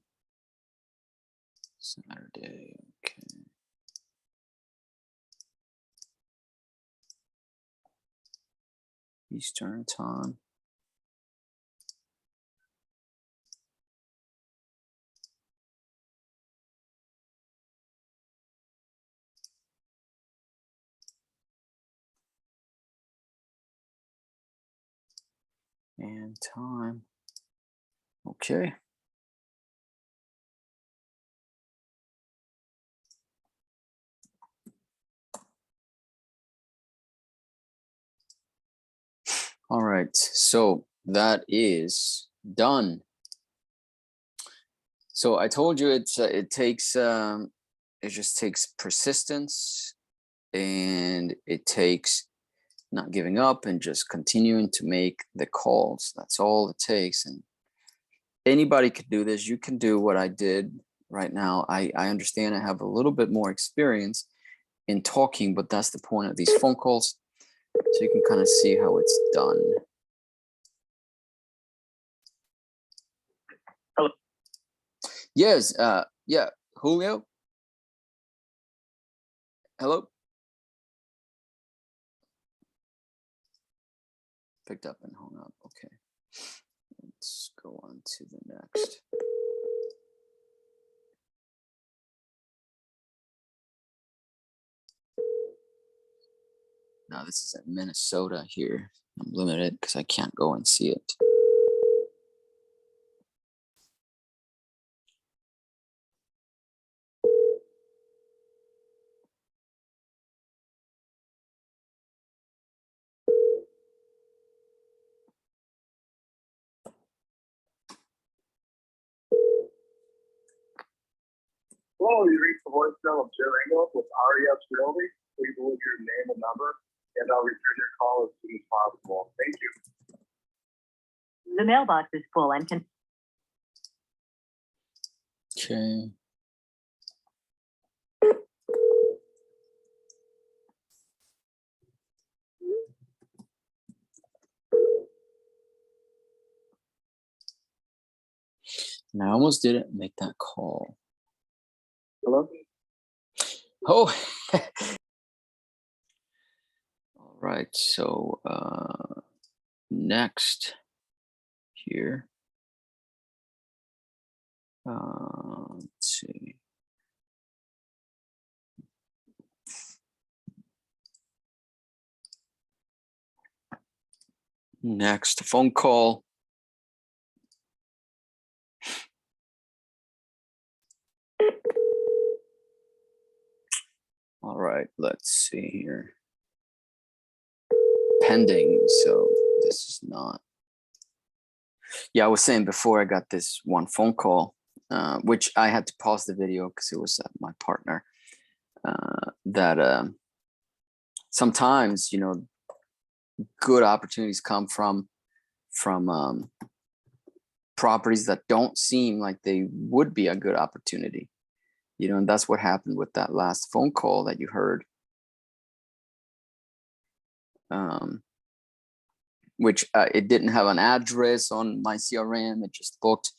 Saturday, okay. Eastern time. And time. Okay. All right, so that is done. So I told you it just takes persistence, and it takes not giving up and just continuing to make the calls. That's all it takes. And anybody could do this. You can do what I did right now. I understand I have a little bit more experience in talking, but that's the point of these phone calls. So you can kind of see how it's done. Hello. Yes, yeah, Julio. Hello. Picked up and hung up. Okay. Let's go on to the next. Now this is in Minnesota here. I'm limited because I can't go and see it. Hello, you reached the voicemail of Joe Engel with RES Realty. Please leave your name and number, and I'll return your call as soon as possible. Thank you. The mailbox is full and can. Okay. And I almost didn't make that call. Hello? Oh. All right, so next here. Let's see. Next phone call. All right, let's see here. Pending, so this is not. Yeah, I was saying before I got this one phone call, which I had to pause the video because it was my partner, that sometimes, you know, good opportunities come from properties that don't seem like they would be a good opportunity. You know, and that's what happened with that last phone call that you heard. Which it didn't have an address on my CRM. It just looked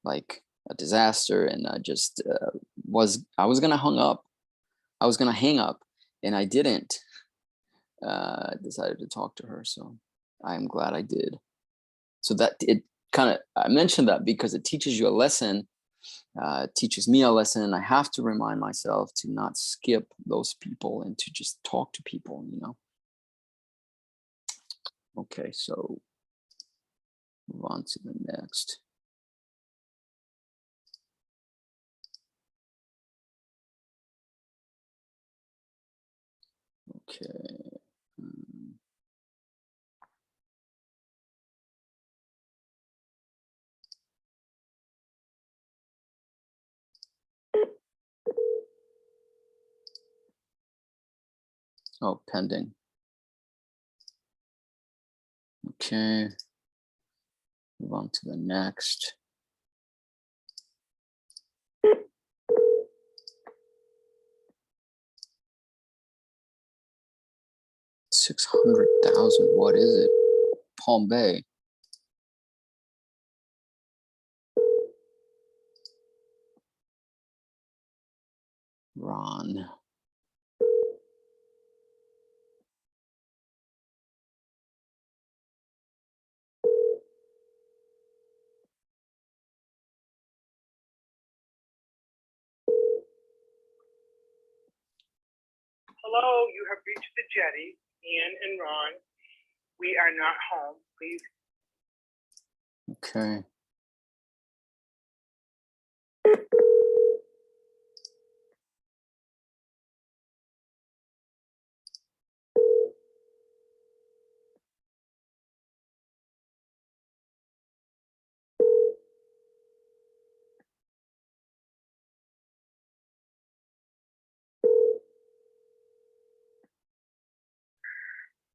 like a disaster. And I just I was going to hang up. I was going to hang up, and I didn't. I decided to talk to her. So I'm glad I did. So that it kind of, I mentioned that because it teaches you a lesson teaches me a lesson, and I have to remind myself to not skip those people and to just talk to people, you know. Okay, so move on to the next. Okay. Oh, pending. Okay. Move on to the next. $600,000. What is it? Palm Bay. Ron. Hello, you have reached the jetty. Ian and Ron, we are not home. Please. Okay.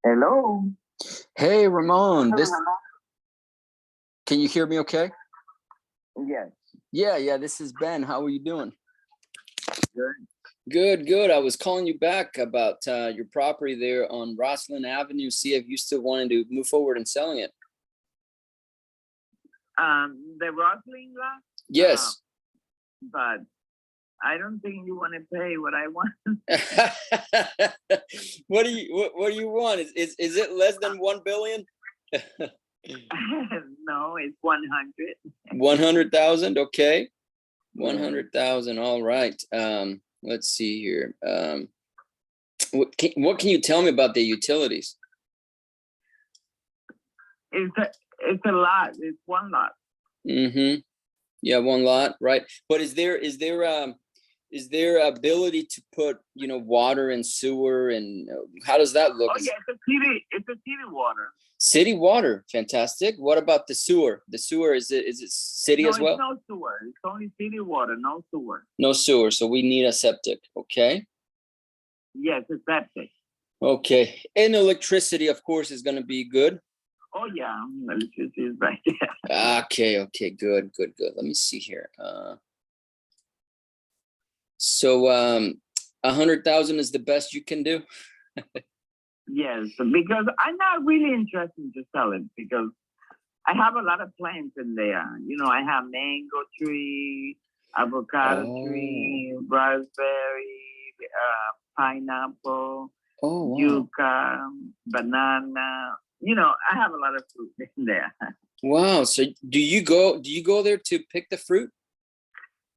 Hello. Hey, Ramon. Can you hear me okay? Yes. Yeah, this is Ben. How are you doing? Good. Good. I was calling you back about your property there on Roslyn Avenue. See if you still wanted to move forward in selling it. The Rosling lot, Yes. but I don't think you want to pay what I want. What do you want? Is it less than 1 billion? No, it's 100. 100,000. Okay. 100,000. All right. Let's see here. What can you tell me about the utilities? It's a lot. It's one lot. Mm-hmm. Yeah, one lot, right? But is there ability to put, you know, water and sewer, and how does that look? Oh yeah, it's a city water. City water, fantastic. What about the sewer? The sewer, is it city No, as well? it's no sewer. It's only city water, no sewer. No sewer, so we need a septic. Okay. Yes, it's septic. Okay, and electricity, of course, is going to be good. Oh yeah, electricity is right there. Okay, good. Let me see here. So 100,000 is the best you can do? Yes, because I'm not really interested to sell it because I have a lot of plants in there. You know, I have mango tree, avocado tree, raspberry, pineapple, Oh, wow. yucca, banana. You know, I have a lot of fruit in there. Wow. So do you go there to pick the fruit?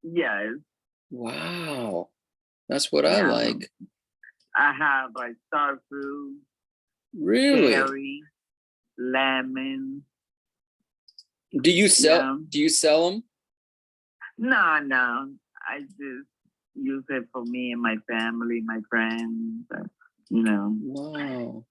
Yes. Wow. That's what I like. I have like star fruit, Really? cherry, lemon. Do you sell them? No. I just use it for me and my family, my friends, you know. Wow.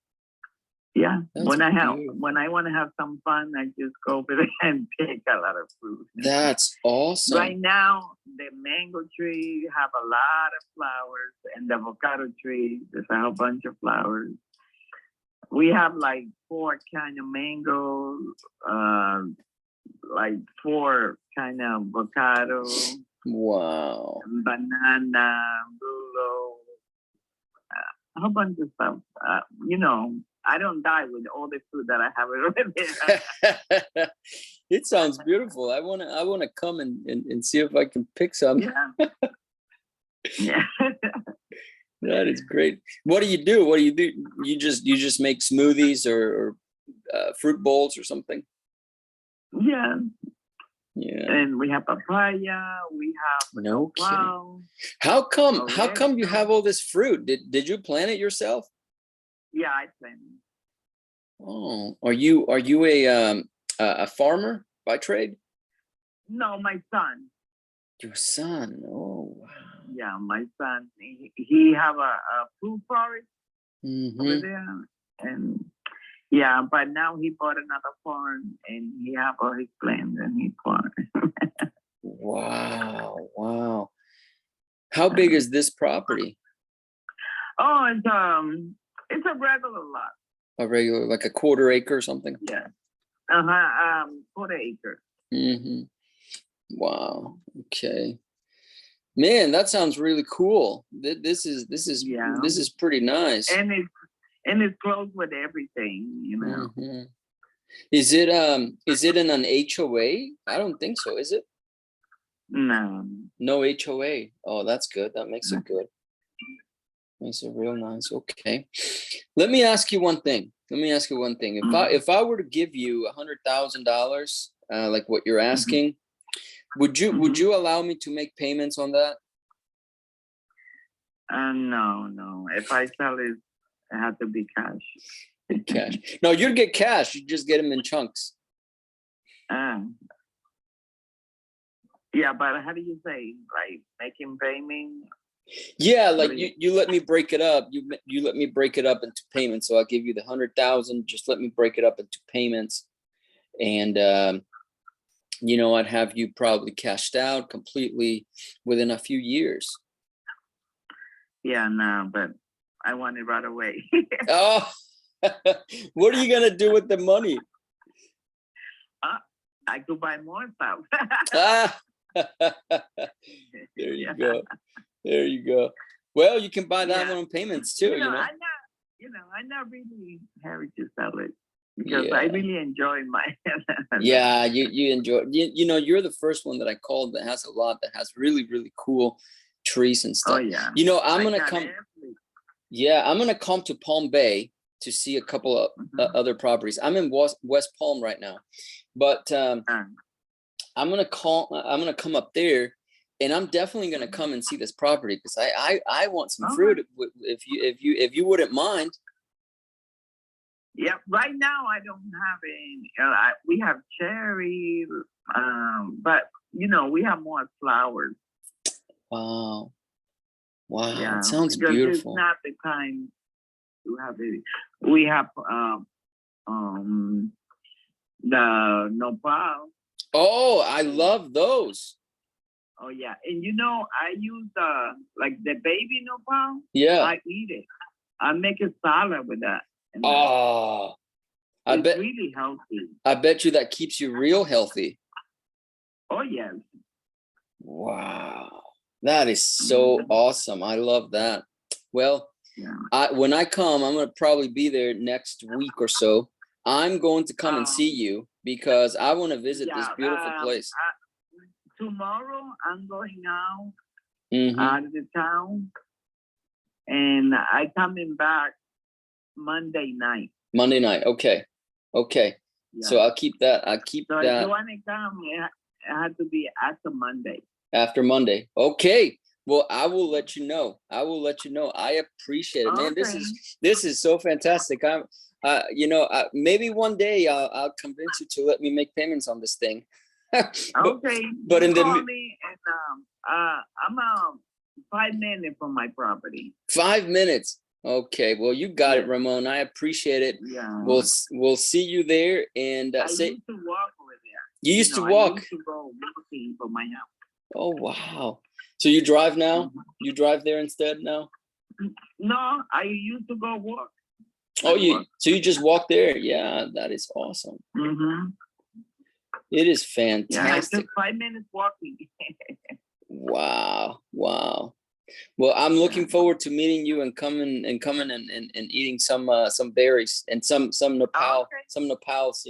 Yeah. That's when I beautiful. want to have some fun, I just go over there and pick a lot of fruit. That's awesome. Right now, the mango tree have a lot of flowers, and the avocado tree, there's a whole bunch of flowers. We have like 4 kind of mango, like 4 kind of avocado. Wow. Banana, blueberry, a whole bunch of stuff. You know, I don't die with all the food that I have already. It sounds beautiful. I wanna come and see if I can pick some. Yeah. Yeah. That is great. What do you do? You just make smoothies or fruit bowls or something? Yeah. Yeah. And we have papaya. We have No kidding. wow. How come you Oregano. have all this fruit? Did you plant it yourself? Yeah, I planted. Oh, are you a farmer by trade? No, my son. Your son. Oh, wow. Yeah, my son. He have a fruit forest over Hmm. there, and yeah, but now he bought another farm, and he have all his plants and his farm. Wow, wow. How big is this property? Oh, it's a regular lot. A regular, like a quarter acre or something? Yeah. 4 acres. Hmm. Wow. Okay. Man, that sounds really cool. This is Yeah. pretty nice. And it's close with everything, you know. Hmm. Is it in an HOA? I don't think so, is it? No. No HOA. Oh, that's good. That makes it good. Makes it real nice. Okay. Let me ask you one thing. If I were to give you $100,000, like what you're asking, would you allow me to make payments on that? No. If I sell it, it has to be cash. Cash. No, you'd get cash. You just get them in chunks. Yeah, but how do you say, like, making payment? Yeah, like you let me break it up. You let me break it up into payments. So I'll give you the 100,000. Just let me break it up into payments, and I'd have you probably cashed out completely within a few years. Yeah, no, but I want it right away. Oh, what are you gonna do with the money? I could buy more stuff. Ah, there you go. There you go. Well, you can buy that Yeah. one on payments too. I'm not really happy to sell it because I Yeah. really enjoy my. Yeah, you enjoy. You're the first one that I called that has a lot that has really really cool trees and Oh stuff. yeah. I'm I gonna got come. everything. Yeah, I'm gonna come to Palm Bay to see a couple of other properties. I'm in West Palm right now, but I'm gonna come up there, and I'm definitely gonna come and see this property because I want some fruit if you wouldn't mind. Yeah, right now I don't have any. We have cherry, but we have more flowers. Wow, wow, Yeah, it sounds because beautiful. it's not the time to have it. We have the nopal. Oh, I love those. Oh yeah, and I use like the baby nopal. Yeah. I eat it. I make a salad with that. And Oh, it's really healthy. I bet you that keeps you real healthy. Oh yes. Wow, that is so awesome. I love that. Well, yeah. when I come, I'm gonna probably be there next week or so. I'm going to come and see you because I want to visit this beautiful place. Tomorrow I'm going out Mm-hmm. out of the town, and I coming back Monday night. Monday night. Okay. Okay. Yeah. So I'll keep that. So if you want to come, it had to be after Monday. After Monday. Okay. Well, I will let you know. I appreciate it, man. Okay. This is so fantastic. Maybe one day I'll convince you to let me make payments on this thing. Okay. But in call me, and I'm 5 minutes from my property. 5 minutes. Okay. Well, you got it, Ramon. I appreciate it. Yeah. We'll see you there. And I used to walk over there. You used to walk. I used to go walking from my house. Oh wow! So you drive now? Mm-hmm. You drive there instead now? No, I used to go walk. Oh, so you just walk there? Yeah, that is awesome. Mm-hmm. It is fantastic. Yeah, just 5 minutes walking. Wow! Wow! Well, I'm looking forward to meeting you and coming and eating some berries and some nopal, some nopals.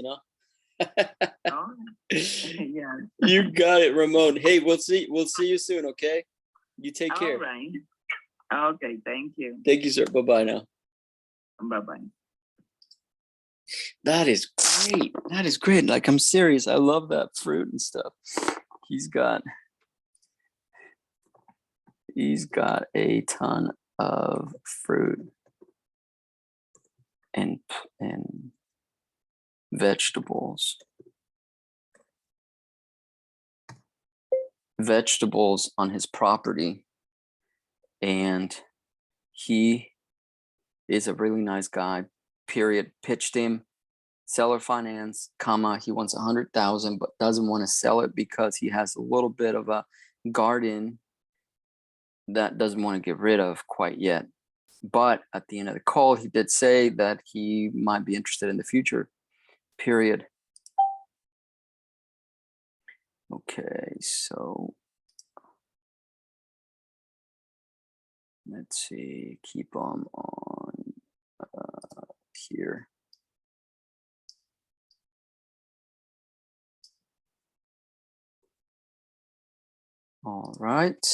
Oh, yeah. You got it, Ramon. Hey, we'll see you soon. Okay. You take care. All right. Okay. Thank you. Thank you, sir. Bye bye now. Bye bye. That is great. That is great. Like, I'm serious. I love that fruit and stuff. He's got a ton of fruit and vegetables. Vegetables on his property, and he is a really nice guy. Period. Pitched him seller finance, comma, he wants 100,000 but doesn't want to sell it because he has a little bit of a garden that doesn't want to get rid of quite yet. But at the end of the call, he did say that he might be interested in the future. Period. Okay, so let's see, keep on here. All right.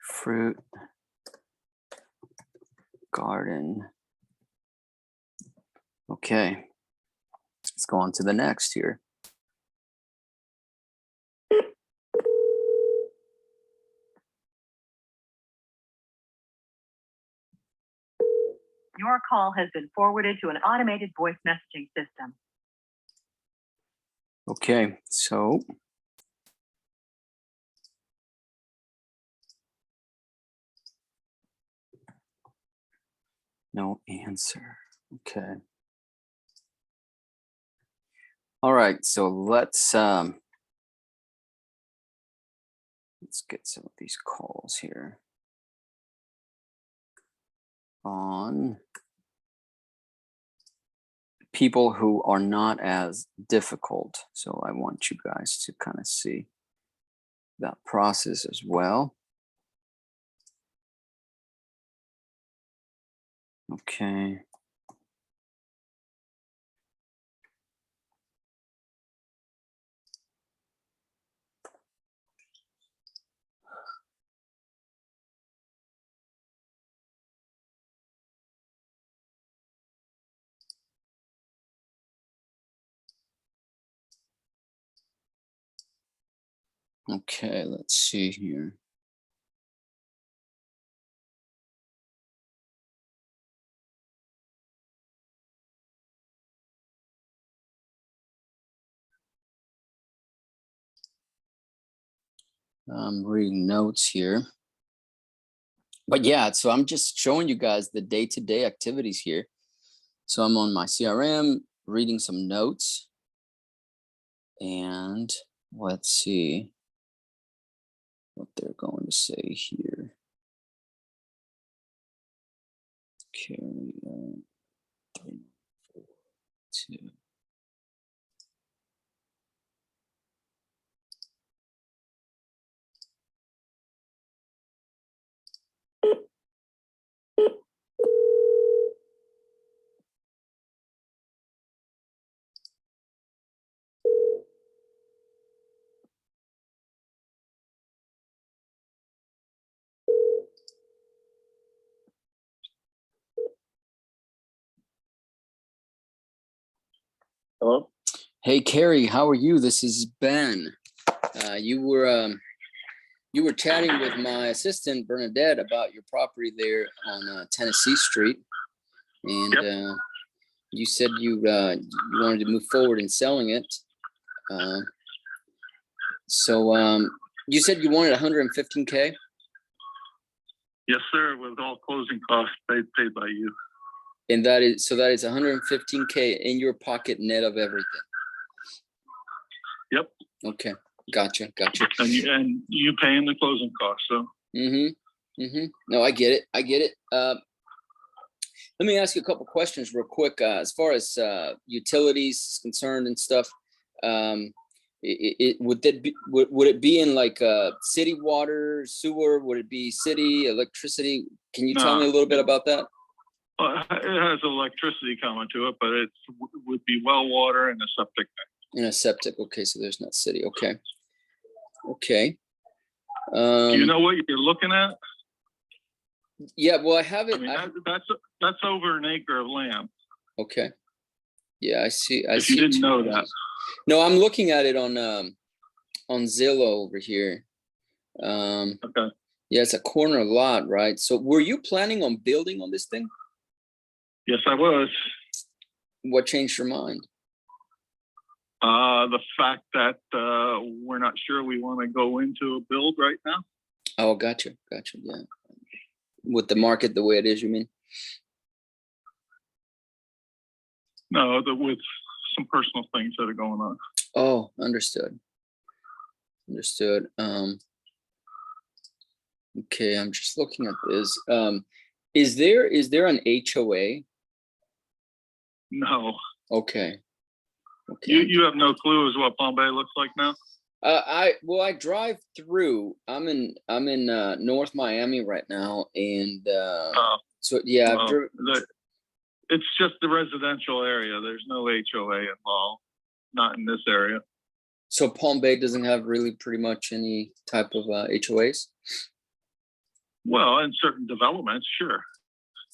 Fruit garden. Okay, let's go on to the next here. Your call has been forwarded to an automated voice messaging system. Okay, so no answer. Okay. All right, so let's get some of these calls here on people who are not as difficult. So I want you guys to kind of see that process as well. Okay. Okay, let's see here. I'm reading notes here. But yeah, so I'm just showing you guys the day-to-day activities here. So I'm on my CRM, reading some notes. And let's see what they're going to say here. Carry on 3, 4, 2. Hello? Hey, Carrie, how are you? This is Ben. You were chatting with my assistant Bernadette about your property there on Tennessee Street, and you said you wanted to move forward in selling it. So you said you wanted 115K. Yes, sir, with all closing costs paid by you. And that is 115K in your pocket net of everything. Yep. Okay, gotcha. And you paying the closing costs, so. No, I get it. Let me ask you a couple questions real quick. As far as utilities is concerned and stuff, would it be in like city water, sewer? Would it be city electricity? Can you tell me a little bit about that? It has electricity coming to it, but it would be well water and a septic tank. In a septic. Okay, so there's not city. Okay. Do you know what you're looking at? Yeah, well, I have I it. mean, that's over an acre of land. Okay. Yeah, I see. I If you see didn't two know that. houses. No, I'm looking at it on Zillow over here. Okay. Yeah, it's a corner lot, right? So were you planning on building on this thing? Yes, I was. What changed your mind? The fact that we're not sure we want to go into a build right now. Oh, gotcha. Gotcha. Yeah. With the market the way it is, you mean? No, with some personal things that are going on. Oh, understood. Understood. Okay, I'm just looking at this. Is there an HOA? No, Okay. Okay. you have no clue as what Palm Bay looks like now. I drive through. I'm in North Miami right now, and so yeah, I've Well, it's just the residential area. There's no HOA involved, not in this area. so Palm Bay doesn't have really pretty much any type of HOAs. Well, in certain developments, sure,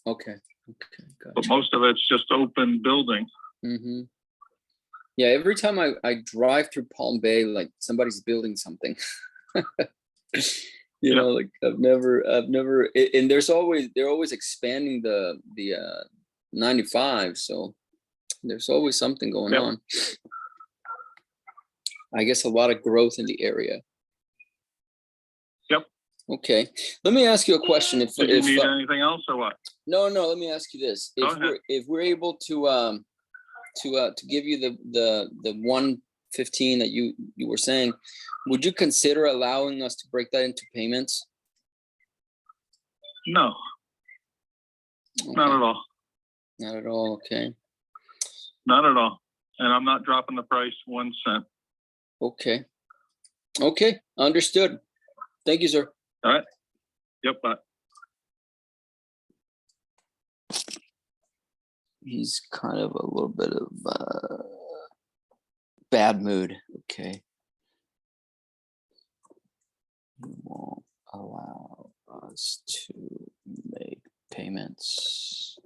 Okay. Okay. but Gotcha. most of it's just open building. Mm-hmm. Yeah. Every time I drive through Palm Bay, like somebody's building something. You know, like I've never, and they're always expanding the 95, so there's always something going Yep. on. I guess a lot of growth in the area. Yep. Okay, let me ask you a question. If Did you need anything else or what? no, let me ask you this: Go if we're able to give you the 115 that you were saying, would you consider allowing us to break that into payments? No, Okay. not at all. Not at all. Okay. Not at all. And I'm not dropping the price 1 cent. Okay. Okay. Understood. Thank you, sir. All right. Yep. Bye. He's kind of a little bit of bad mood. Okay. He won't allow us to make payments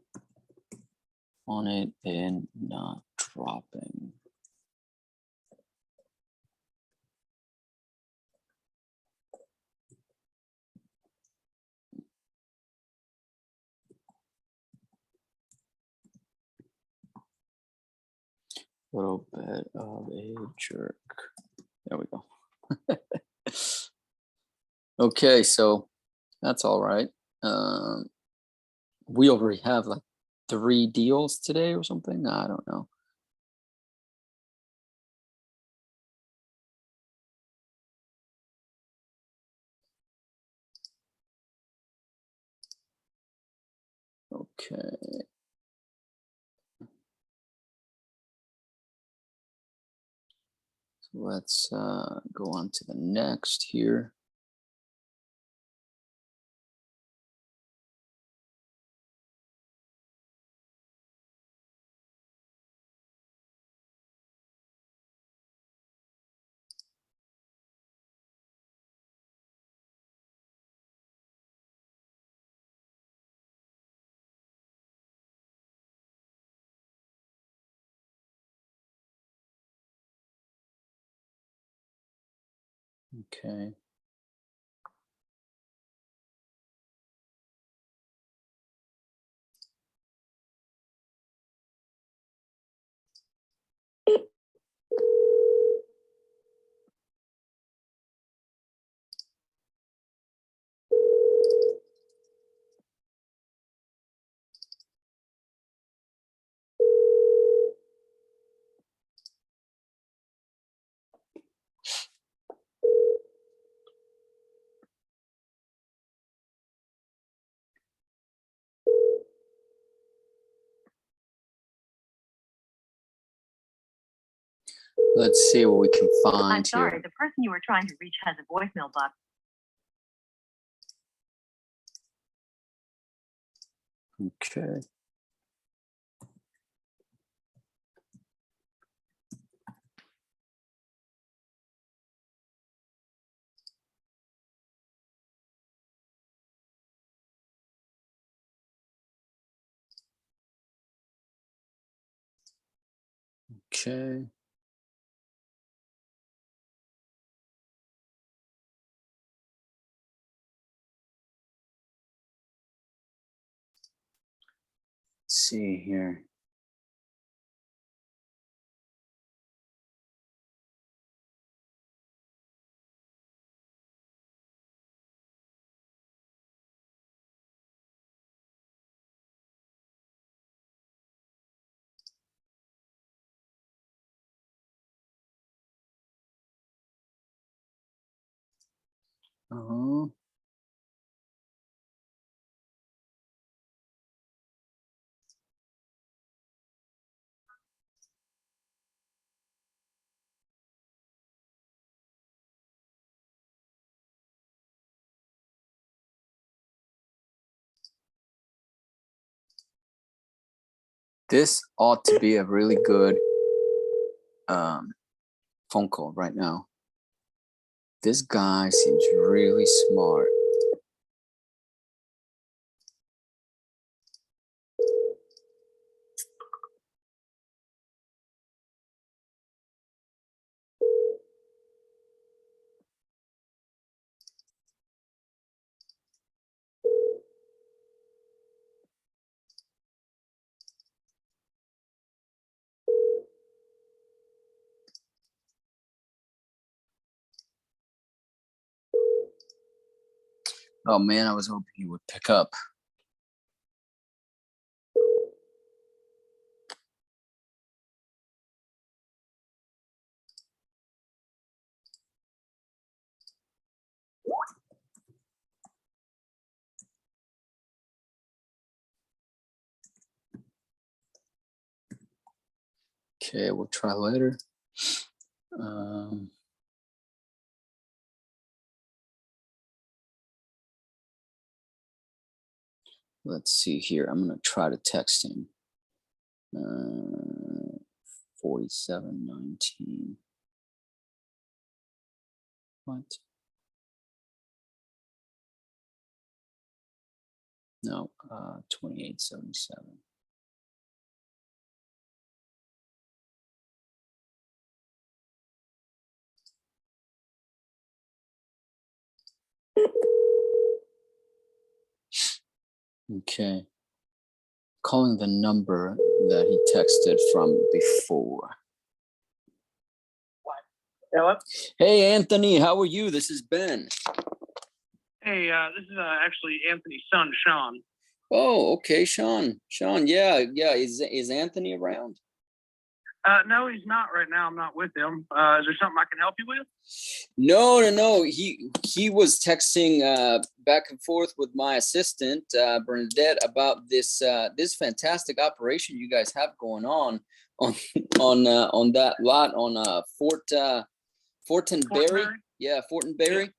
on it and not dropping. Little bit of a jerk. There we go. Okay, so that's all right. We already have like 3 deals today or something. I don't know. Okay. So let's go on to the next here. Okay. Let's see what we can I'm find sorry, here. the person you were trying to reach has a voicemail box. Okay. Okay. Let's see here. Uh-huh. This ought to be a really good phone call right now. This guy seems really smart. Oh man, I was hoping he would pick up. Okay, we'll try later. Let's see here. I'm gonna try to text him. 4719. What? No, 2877. Okay. Calling the number that he texted from before. Hello? Hey, Anthony, how are you? This is Ben. Hey, this is actually Anthony's son, Sean. Oh, okay, Sean. Sean, yeah. Is Anthony around? No, he's not right now. I'm not with him. Is there something I can help you with? No. He was texting back and forth with my assistant Bernadette about this fantastic operation you guys have going on that lot on Fortenberry. Yeah, Fortenberry.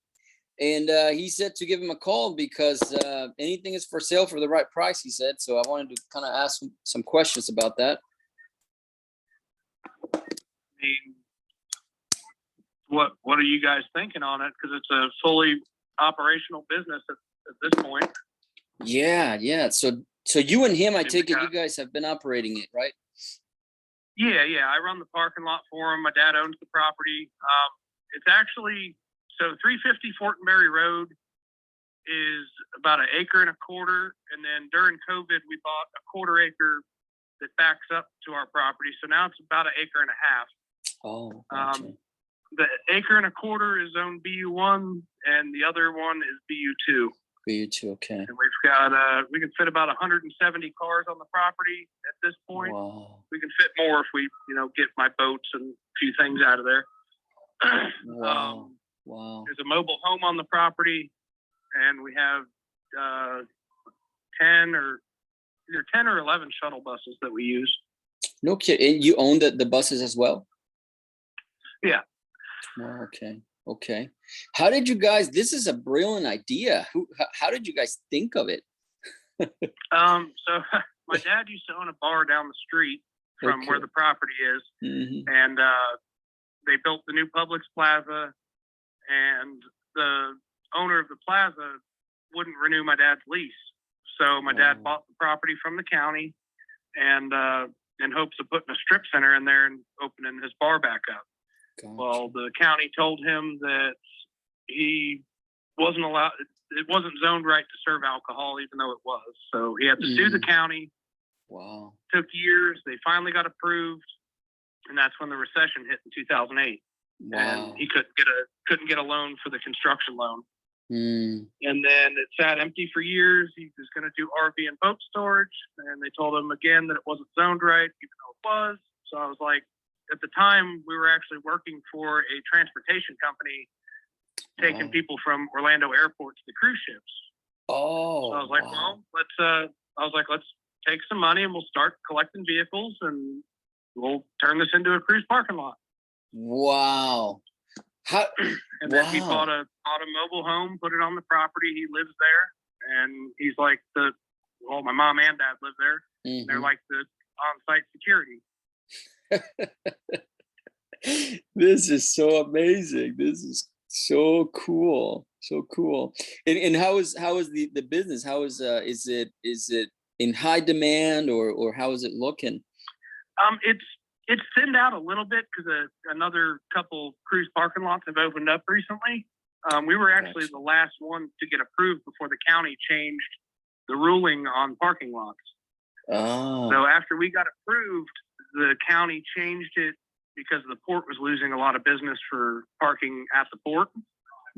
And he said to give him a call because anything is for sale for the right price, he said. So I wanted to kind of ask some questions about that. I mean, what are you guys thinking on it? Because it's a fully operational business at this point. Yeah. So you and him, I take it you guys have been operating it, right? Yeah. I run the parking lot for him. My dad owns the property. It's actually, so 350 Fortenberry Road is about 1.25 acres. And then during COVID, we bought a 1/4 acre that backs up to our property. So now it's about 1.5 acres. Oh, gotcha. The 1.25 acres is zoned BU1 and the other one is BU2. BU2, okay. And we've got, we can fit about 170 cars on the property at this point. Wow. We can fit more if we, get my boats and a few things out of there. Wow. There's a mobile home on the property, and we have 10 or 11 shuttle buses that we use. No kidding. You own the buses as well? Yeah. Oh, okay. How did you guys? This is a brilliant idea. How did you guys think of it? So my dad used to own a bar down the street from where the property is, and they built the new Publix Plaza, and the owner of the plaza wouldn't renew my dad's lease. So my dad bought the property from the county and in hopes of putting a strip center in there and opening his bar back up. Well, the county told him that he wasn't allowed, it wasn't zoned right to serve alcohol, even though it was. So he had to sue the county. Wow. Took years. They finally got approved. And that's when the recession hit in 2008. Wow. And he couldn't get a loan for the construction loan. Mm. And then it sat empty for years. He was going to do RV and boat storage. And they told him again that it wasn't zoned right, even though it was. So I was like, at the time, we were actually working for a transportation company, taking people from Orlando Airport to the cruise ships. Oh. So I was like, well, let's take some money and we'll start collecting vehicles and we'll turn this into a cruise parking lot. Wow. How? And then he bought a mobile home, put it on the property. He lives there, and he's like my mom and dad live there. Mm-hmm. They're like the on-site security. This is so amazing. This is so cool. So cool. And how is the business? How is it in high demand or how is it looking? It's thinned out a little bit because another couple cruise parking lots have opened up recently. We were actually the last one to get approved before the county changed the ruling on parking lots. Oh. So after we got approved, the county changed it because the port was losing a lot of business for parking at the port.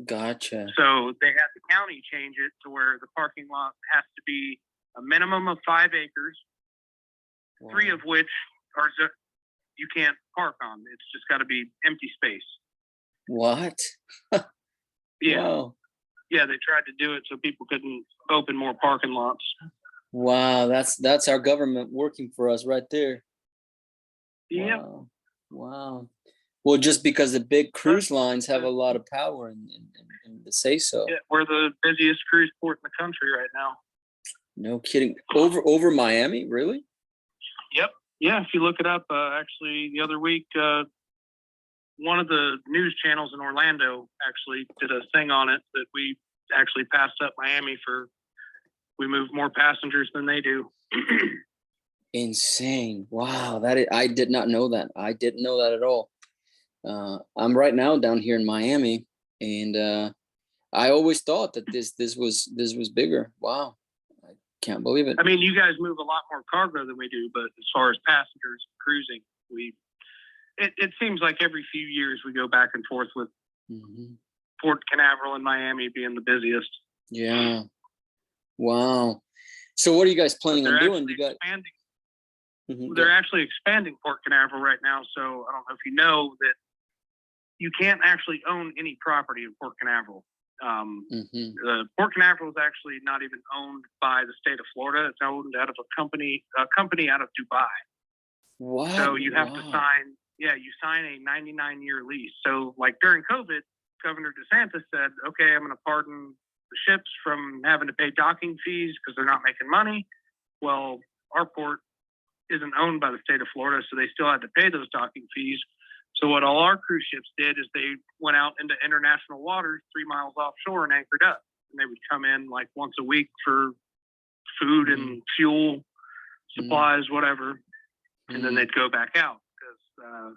Gotcha. So they had the county change it to where the parking lot has to be a minimum of 5 acres, 3 of which are you can't park on. It's just got to be empty space. What? Yeah. Wow. Yeah, they tried to do it so people couldn't open more parking lots. Wow, that's our government working for us right there. Yeah. Wow. Well, just because the big cruise lines have a lot of power and to say so. Yeah, we're the busiest cruise port in the country right now. No kidding. Over Miami, really? Yep. Yeah, if you look it up, actually the other week, one of the news channels in Orlando actually did a thing on it that we actually passed up Miami we move more passengers than they do. Insane. Wow. I did not know that. I didn't know that at all. I'm right now down here in Miami, and I always thought that this was bigger. Wow. I can't believe it. I mean, you guys move a lot more cargo than we do, but as far as passengers cruising, it seems like every few years we go back and forth with Port Canaveral and Miami being the busiest. Yeah. Wow. So what are you guys planning on doing? You got expanding. They're actually expanding Port Canaveral right now. So I don't know if you know that you can't actually own any property in Port Canaveral. Port Canaveral is actually not even owned by the state of Florida. It's owned out of a company out of Dubai. Wow. So you have to sign a 99-year lease. So like during COVID, Governor DeSantis said, okay, I'm going to pardon the ships from having to pay docking fees because they're not making money. Well, our port isn't owned by the state of Florida, so they still had to pay those docking fees. So what all our cruise ships did is they went out into international waters 3 miles offshore and anchored up. And they would come in like once a week for food and fuel, supplies, whatever. And then they'd go back out because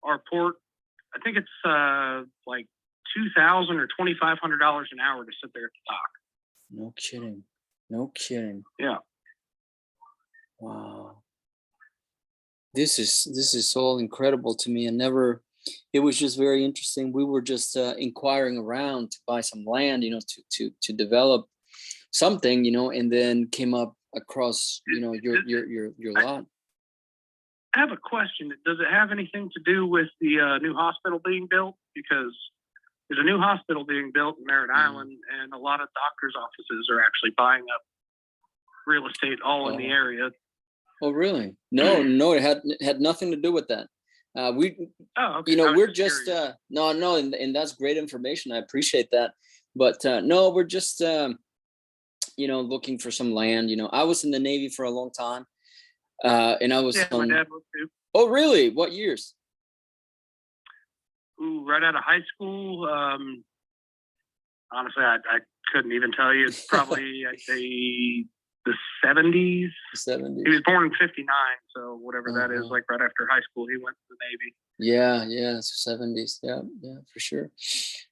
our port, I think it's like $2,000 or $2,500 an hour to sit there at the dock. No kidding. No kidding. Yeah. Wow. This is so incredible to me. It was just very interesting. We were just inquiring around to buy some land, to develop something, and then came up across, your lot. I have a question. Does it have anything to do with the new hospital being built? Because there's a new hospital being built in Merritt Island, and a lot of doctors' offices are actually buying up real estate all in the area. Oh, really? No, it had nothing to do with that. Okay. We're just no, and that's great information. I appreciate that. But no, we're just looking for some land. I was in the Navy for a long time, and I was. My dad was too. Oh, really? What years? Ooh, right out of high school. Honestly, I couldn't even tell you. It's probably I'd say the the 70s. The 70s. He was born in 59, so whatever that is, Uh-huh. like right after high school, he went to the Navy. Yeah, so 70s. Yeah, for sure.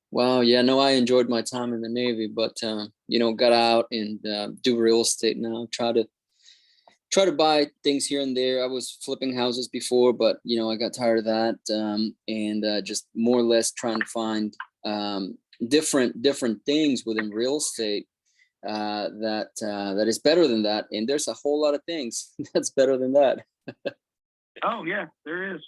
Wow, yeah, no, I enjoyed my time in the Navy, but got out and do real estate now. Try to buy things here and there. I was flipping houses before, but I got tired of that, and just more or less trying to find different things within real estate that is better than that. And there's a whole lot of things that's better than that. Oh yeah, there is.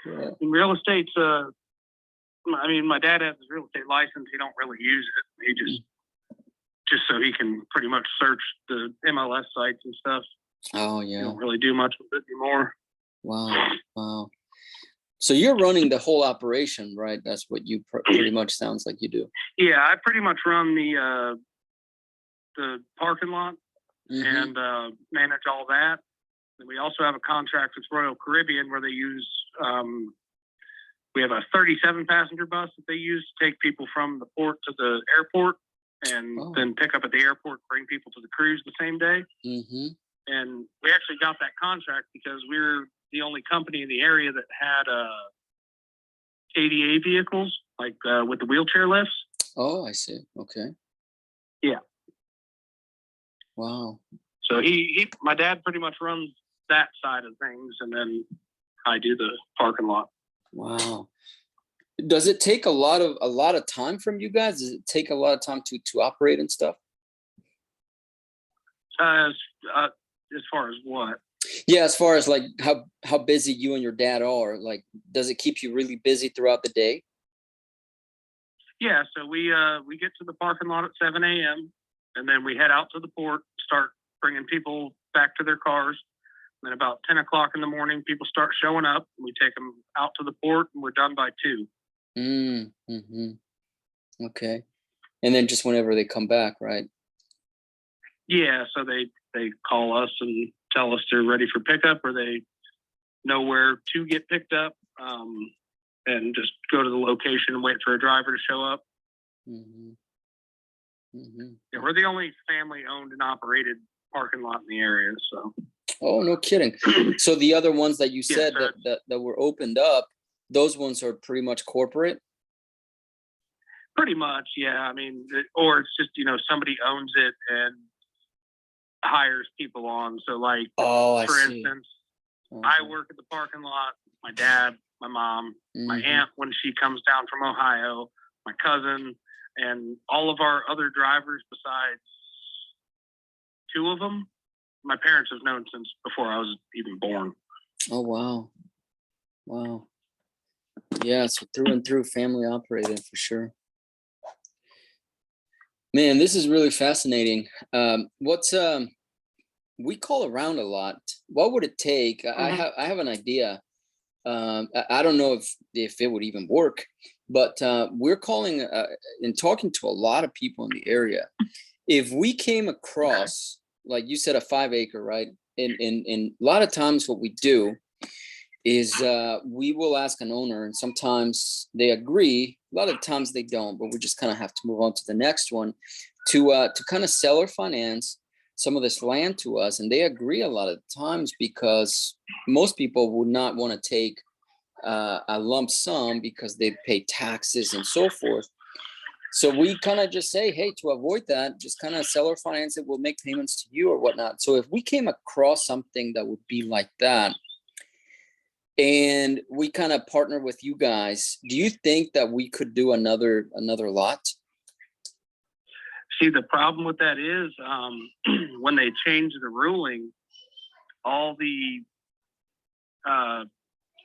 Yeah. In real estate's I mean, my dad has his real estate license. He don't really use it. He just so he can pretty much search the MLS sites and stuff. Oh He yeah. don't really do much with it anymore. Wow. So you're running the whole operation, right? That's what you pretty much sounds like you do. Yeah, I pretty much run the parking lot Mhm. and manage all that. And we also have a contract with Royal Caribbean where they use we have a 37 passenger bus that they use to take people from the port to the airport and then pick up at the airport, bring people to the cruise the same day. Mm-hmm. And we actually got that contract because we're the only company in the area that had ADA vehicles, like with the wheelchair lifts. Oh, I see. Okay. Yeah. Wow. So my dad pretty much runs that side of things, and then I do the parking lot. Wow. Does it take a lot of time from you guys? Does it take a lot of time to operate and stuff? As far as what? Yeah, as far as like how busy you and your dad are, like, does it keep you really busy throughout the day? Yeah, so we get to the parking lot at 7 a.m. and then we head out to the port, start bringing people back to their cars. And then about 10 o'clock in the morning, people start showing up. And we take them out to the port, and we're done by 2. Mm-hmm. Okay. And then just whenever they come back, right? Yeah, so they call us and tell us they're ready for pickup, or they know where to get picked up, and just go to the location and wait for a driver to show up. Mm-hmm. Mm-hmm. Yeah, we're the only family-owned and operated parking lot in the area. So. Oh, no kidding. So the other ones that you said so that were opened up, those ones are pretty much corporate? Pretty much, yeah. I mean, or it's just, somebody owns it and hires people on. So like, for instance, I work at the parking lot, my dad, my mom, my aunt when she comes down from Ohio, my cousin, and all of our other drivers besides 2 of them, my parents have known since before I was even born. Oh, wow. Yeah, so through and through family operated for sure. Man, this is really fascinating. We call around a lot. What would it take? I have an idea. I don't know if it would even work, but we're calling and talking to a lot of people in the area. If we came across, like you said, a 5-acre, right? And a lot of times what we do is we will ask an owner, and sometimes they agree. A lot of times they don't, but we just kind of have to move on to the next one to kind of sell or finance some of this land to us. And they agree a lot of times because most people would not want to take a lump sum because they pay taxes and so forth. So we kind of just say, hey, to avoid that, just kind of sell or finance it. We'll make payments to you or whatnot. So if we came across something that would be like that, and we kind of partner with you guys, do you think that we could do another lot? See, the problem with that is when they change the ruling, all the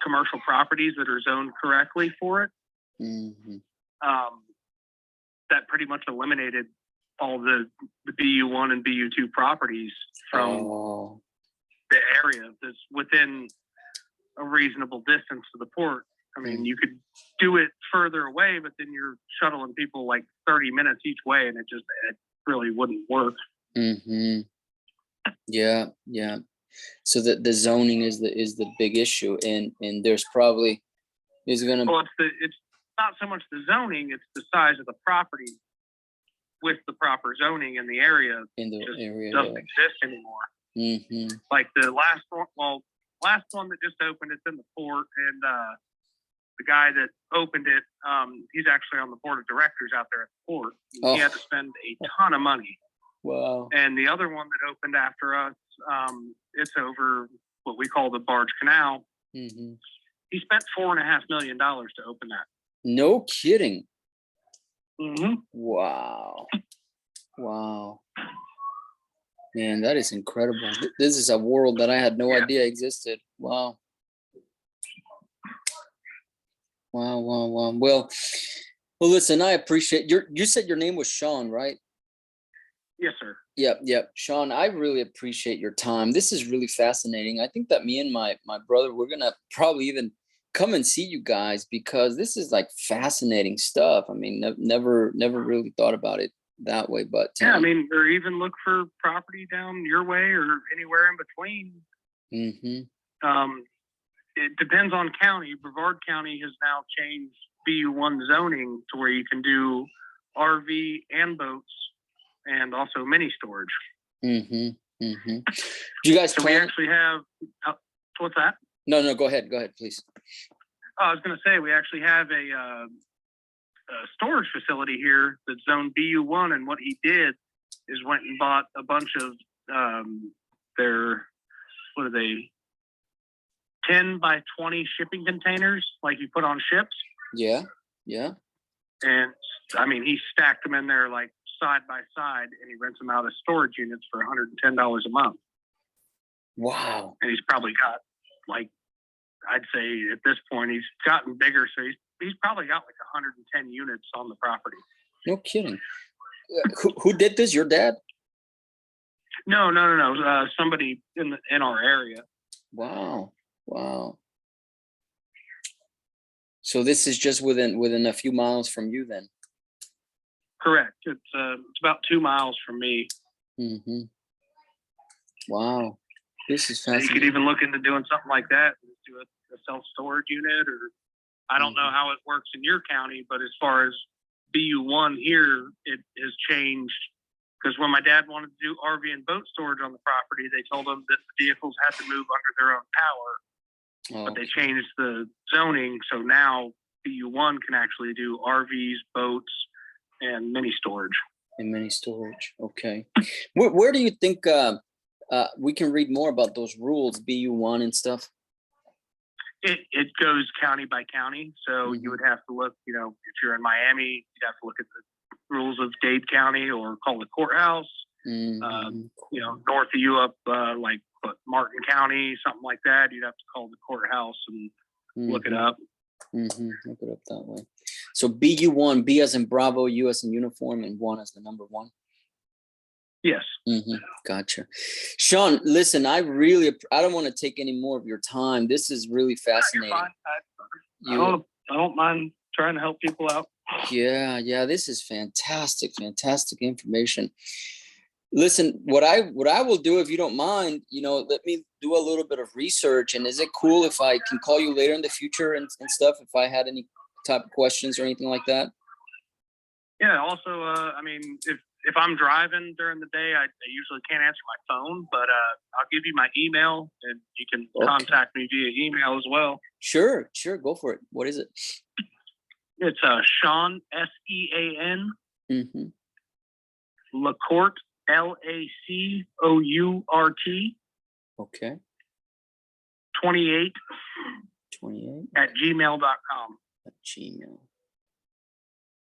commercial properties that are zoned correctly for it, that pretty much eliminated all the BU1 and BU2 properties from the area that's within a reasonable distance to the port. I mean, you could do it further away, but then you're shuttling people like 30 minutes each way, and it really wouldn't work. Yeah. So the zoning is the big issue, and there's probably is gonna. Well, it's not so much the zoning; it's the size of the property with the proper zoning in the area In the just area. doesn't exist anymore. Mm-hmm. Like the last one that just opened, it's in the port, and the guy that opened it, he's actually on the board of directors out there at the port. He had to spend a ton of money. Wow. And the other one that opened after us, it's over what we call the Barge Canal. Mm-hmm. He spent $4.5 million to open that. No kidding. Mm-hmm. Wow. Wow. Man, that is incredible. This is a world that I had no idea existed. Wow. Wow, wow, wow. Well, listen, I appreciate you said your name was Sean, right? Yes, sir. Yep. Sean, I really appreciate your time. This is really fascinating. I think that me and my brother, we're gonna probably even come and see you guys, because this is like fascinating stuff. I mean, never really thought about it that way, but yeah, I mean, or even look for property down your way or anywhere in between. Mm-hmm. It depends on county. Brevard County has now changed BU1 zoning to where you can do RV and boats and also mini storage. Mm-hmm. Mm-hmm. Do you guys so plan? We actually have, what's that? No, go ahead, please. Oh, I was going to say, we actually have a storage facility here that's zoned BU1, and what he did is went and bought a bunch of their, what are they, 10 by 20 shipping containers like you put on ships. Yeah. And I mean, he stacked them in there like side by side, and he rents them out as storage units for $110 a month. Wow. And he's probably got, like, I'd say at this point he's gotten bigger, so he's probably got like 110 units on the property. No kidding. Who did this? Your dad? No. Somebody in our area. Wow. So this is just within a few miles from you, then? Correct. It's about 2 miles from me. Mm-hmm. Wow. This is So fascinating. you could even look into doing something like that. Do a self-storage unit, or I don't know how it works in your county, but as far as BU1 here, it has changed. Because when my dad wanted to do RV and boat storage on the property, they told him that the vehicles had to move under their own power. But they changed the zoning, so now BU1 can actually do RVs, boats, and mini storage. And mini storage. Okay. Where do you think we can read more about those rules, BU1 and stuff? It goes county by county. So you would have to look, if you're in Miami, you'd have to look at the rules of Dade County or call the courthouse. North of you up like Martin County, something like that, you'd have to call the courthouse and look it up. Look it up that way. So BU1, B as in Bravo, U as in uniform, and 1 as the number 1. Yes. Gotcha. Sean, listen, I don't want to take any more of your time. This is really fascinating. I don't mind trying to help people out. Yeah, this is fantastic information. Listen, what I will do, if you don't mind, let me do a little bit of research. And is it cool if I can call you later in the future and stuff, if I had any type of questions or anything like that? Yeah. Also, I mean, if I'm driving during the day, I usually can't answer my phone, but I'll give you my email, and you can contact me via email as well. Sure. Go for it. What is it? It's Sean, SEAN, LaCourt, LACOURT. Okay. 28 at gmail.com. At Gmail.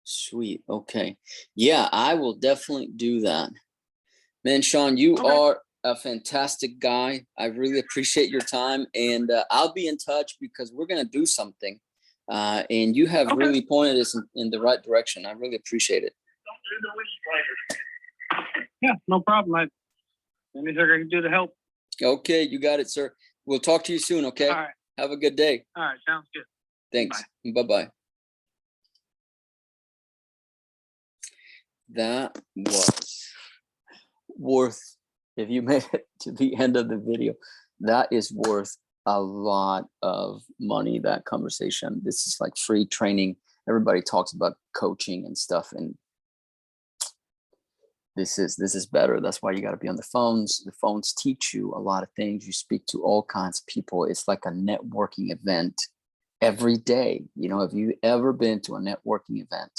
Sweet. Okay. Yeah, I will definitely do that. Man, Sean, you are a fantastic guy. I really appreciate your time, and I'll be in touch because we're going to do something. And you have really pointed us in the right direction. I really appreciate it. Yeah, no problem. Anything I can do to help. Okay, you got it, sir. We'll talk to you soon, okay? All right. Have a good day. All right, sounds good. Thanks. Bye-bye. That was worth, if you made it to the end of the video, that is worth a lot of money, that conversation. This is like free training. Everybody talks about coaching and stuff, and this is better. That's why you got to be on the phones. The phones teach you a lot of things. You speak to all kinds of people. It's like a networking event every day. You know, if you ever been to a networking event,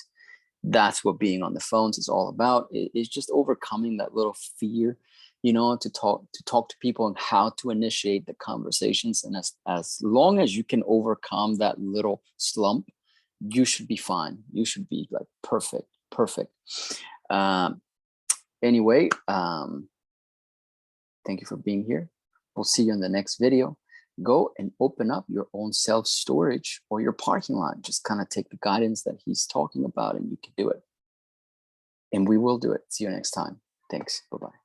that's what being on the phones is all about. It's just overcoming that little fear, you know, to talk to people and how to initiate the conversations. And as long as you can overcome that little slump, you should be fine. You should be like perfect. Anyway, thank you for being here. We'll see you in the next video. Go and open up your own self-storage or your parking lot. Just kind of take the guidance that he's talking about and you can do it. And we will do it. See you next time. Thanks. Bye-bye.